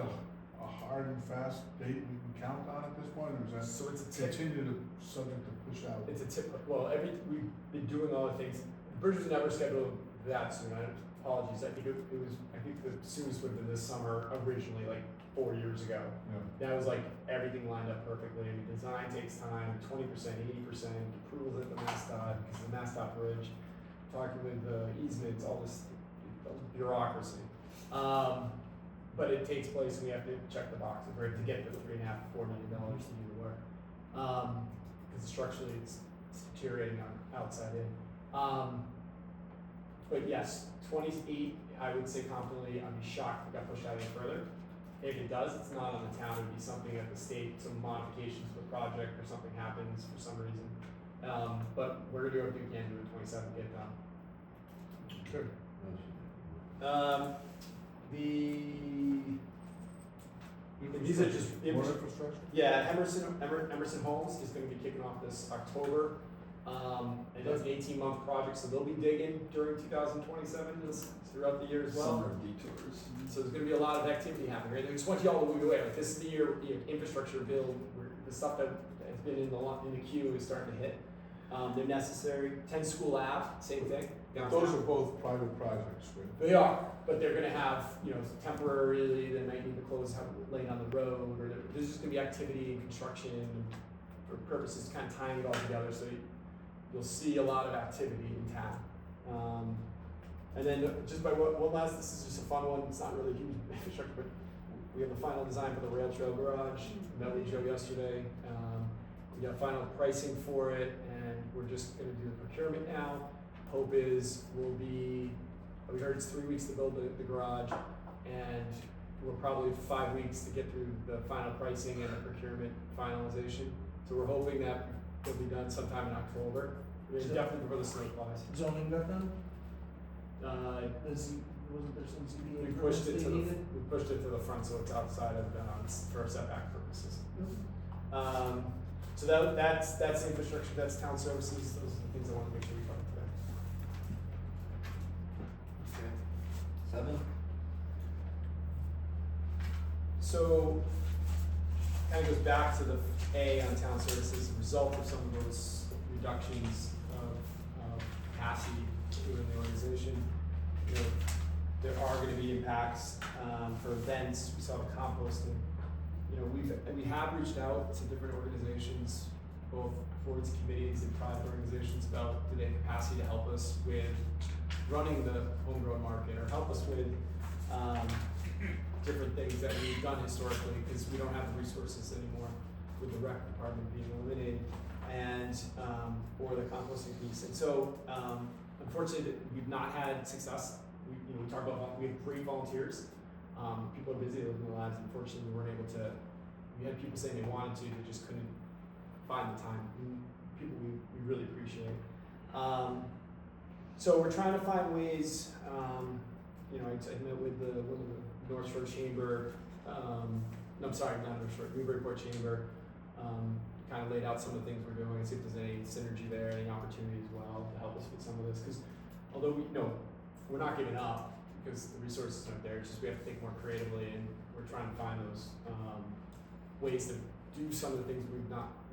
a hard and fast date we can count on at this point, or is that So it's a tip. continue to subject to push out? It's a tip. Well, we've been doing all the things. The bridge was never scheduled that soon. Apologies. I think the soonest would have been this summer originally, like 4 years ago. Yeah. That was like everything lined up perfectly. Design takes time, 20%, 80%, approvals at the MassDOT, because the MassDOT bridge, talking with the easements, all this bureaucracy. But it takes place and we have to check the boxes, right, to get the $3.5–4 million to do the work. Because structurally it's deteriorating on outside in. But yes, 28, I would say confidently, I'd be shocked if it got pushed out any further. If it does, it's not on the town, it'd be something at the state, some modifications to the project or something happens for some reason. But we're gonna do everything we can to do it 27, get it done. Sure. These are just More infrastructure? Yeah, Emerson Homes is gonna be kicking off this October. And that's an 18-month project, so they'll be digging during 2027 throughout the year as well. Summer detours. So there's gonna be a lot of activity happening, right? I just want y'all to move away, like this is the year, infrastructure build, where the stuff that has been in the queue is starting to hit. They're necessary. 10 School Ave, same thing. Those downtown. are both private projects, right? They are, but they're gonna have, temporarily, they might need to close lane on the road, or there's just gonna be activity and construction for purposes, kind of tying it all together, so you'll see a lot of activity in town. And then just by one last, this is just a fun one, it's not really huge infrastructure, but we have the final design for the rail trail garage, met with Joe yesterday. We got final pricing for it, and we're just gonna do the procurement now. Hope is, we heard it's 3 weeks to build the garage, and we're probably 5 weeks to get through the final pricing and the procurement finalization. So we're hoping that it'll be done sometime in October. Definitely before the snow flies. Zoning got done? Uh, Wasn't there some ZBA? we pushed it permits to they the, needed? we pushed it to the front, so it's outside of, for setback purposes. So that's the infrastructure, that's town services, those are the things I wanna make sure we cover today. Okay. 7? So, kind of goes back to the A on town services, the result of some of those reductions of capacity within the organization. There are gonna be impacts, for events, we saw the composting. We have reached out to different organizations, both boards, committees, and private organizations about do they have capacity to help us with running the homegrown market, or help us with, different things that we've done historically, because we don't have the resources anymore with the rec department being eliminated, and, or the composting piece. And so, unfortunately, we've not had success. We talk about, we have great volunteers. People are busy living their lives. Unfortunately, we weren't able to, we had people saying they wanted to, they just couldn't find the time. People we really appreciate. So we're trying to find ways, I met with the North Shore Chamber, no, I'm sorry, not North Shore, Newburyport Chamber, kind of laid out some of the things we're doing, and see if there's any synergy there, any opportunity as well to help us with some of this. Because although we're not giving up because the resources aren't there, it's just we have to think more creatively, and we're trying to find those ways to do some of the things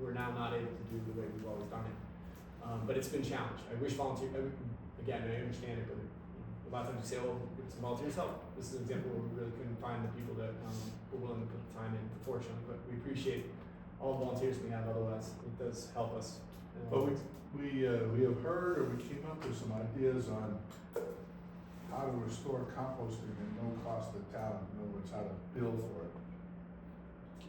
we're now not able to do the way we've always done it. But it's been challenged. I wish again, I understand it, but a lot of times you say, oh, get some volunteers help. This is an example where we really couldn't find the people that were willing to put the time in, unfortunately, but we appreciate all the volunteers we have, otherwise it does help us. But we have heard, or we came up with some ideas on how to restore composting at no cost to town, in other words, how to bill for it,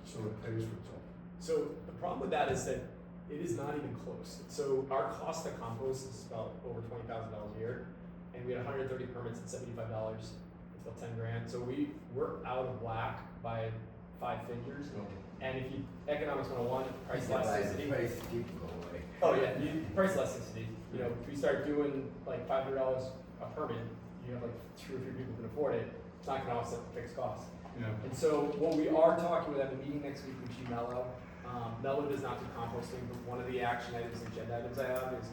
so it pays for itself. So the problem with that is that it is not even close. So our cost to compost is about over $20,000 a year, and we had 130 permits at $75. It's about 10 grand. So we're out of whack by 5 figures. And if you economics 101, price elasticity. Price keep go away. Oh yeah, price elasticity. If we start doing like $500 a permit, you have like 2 or 3 people can afford it. It's not going to offset the fixed costs. Yeah. And so what we are talking with at the meeting next week with G Mello, Mello does not do composting, but one of the action items, agenda items I have is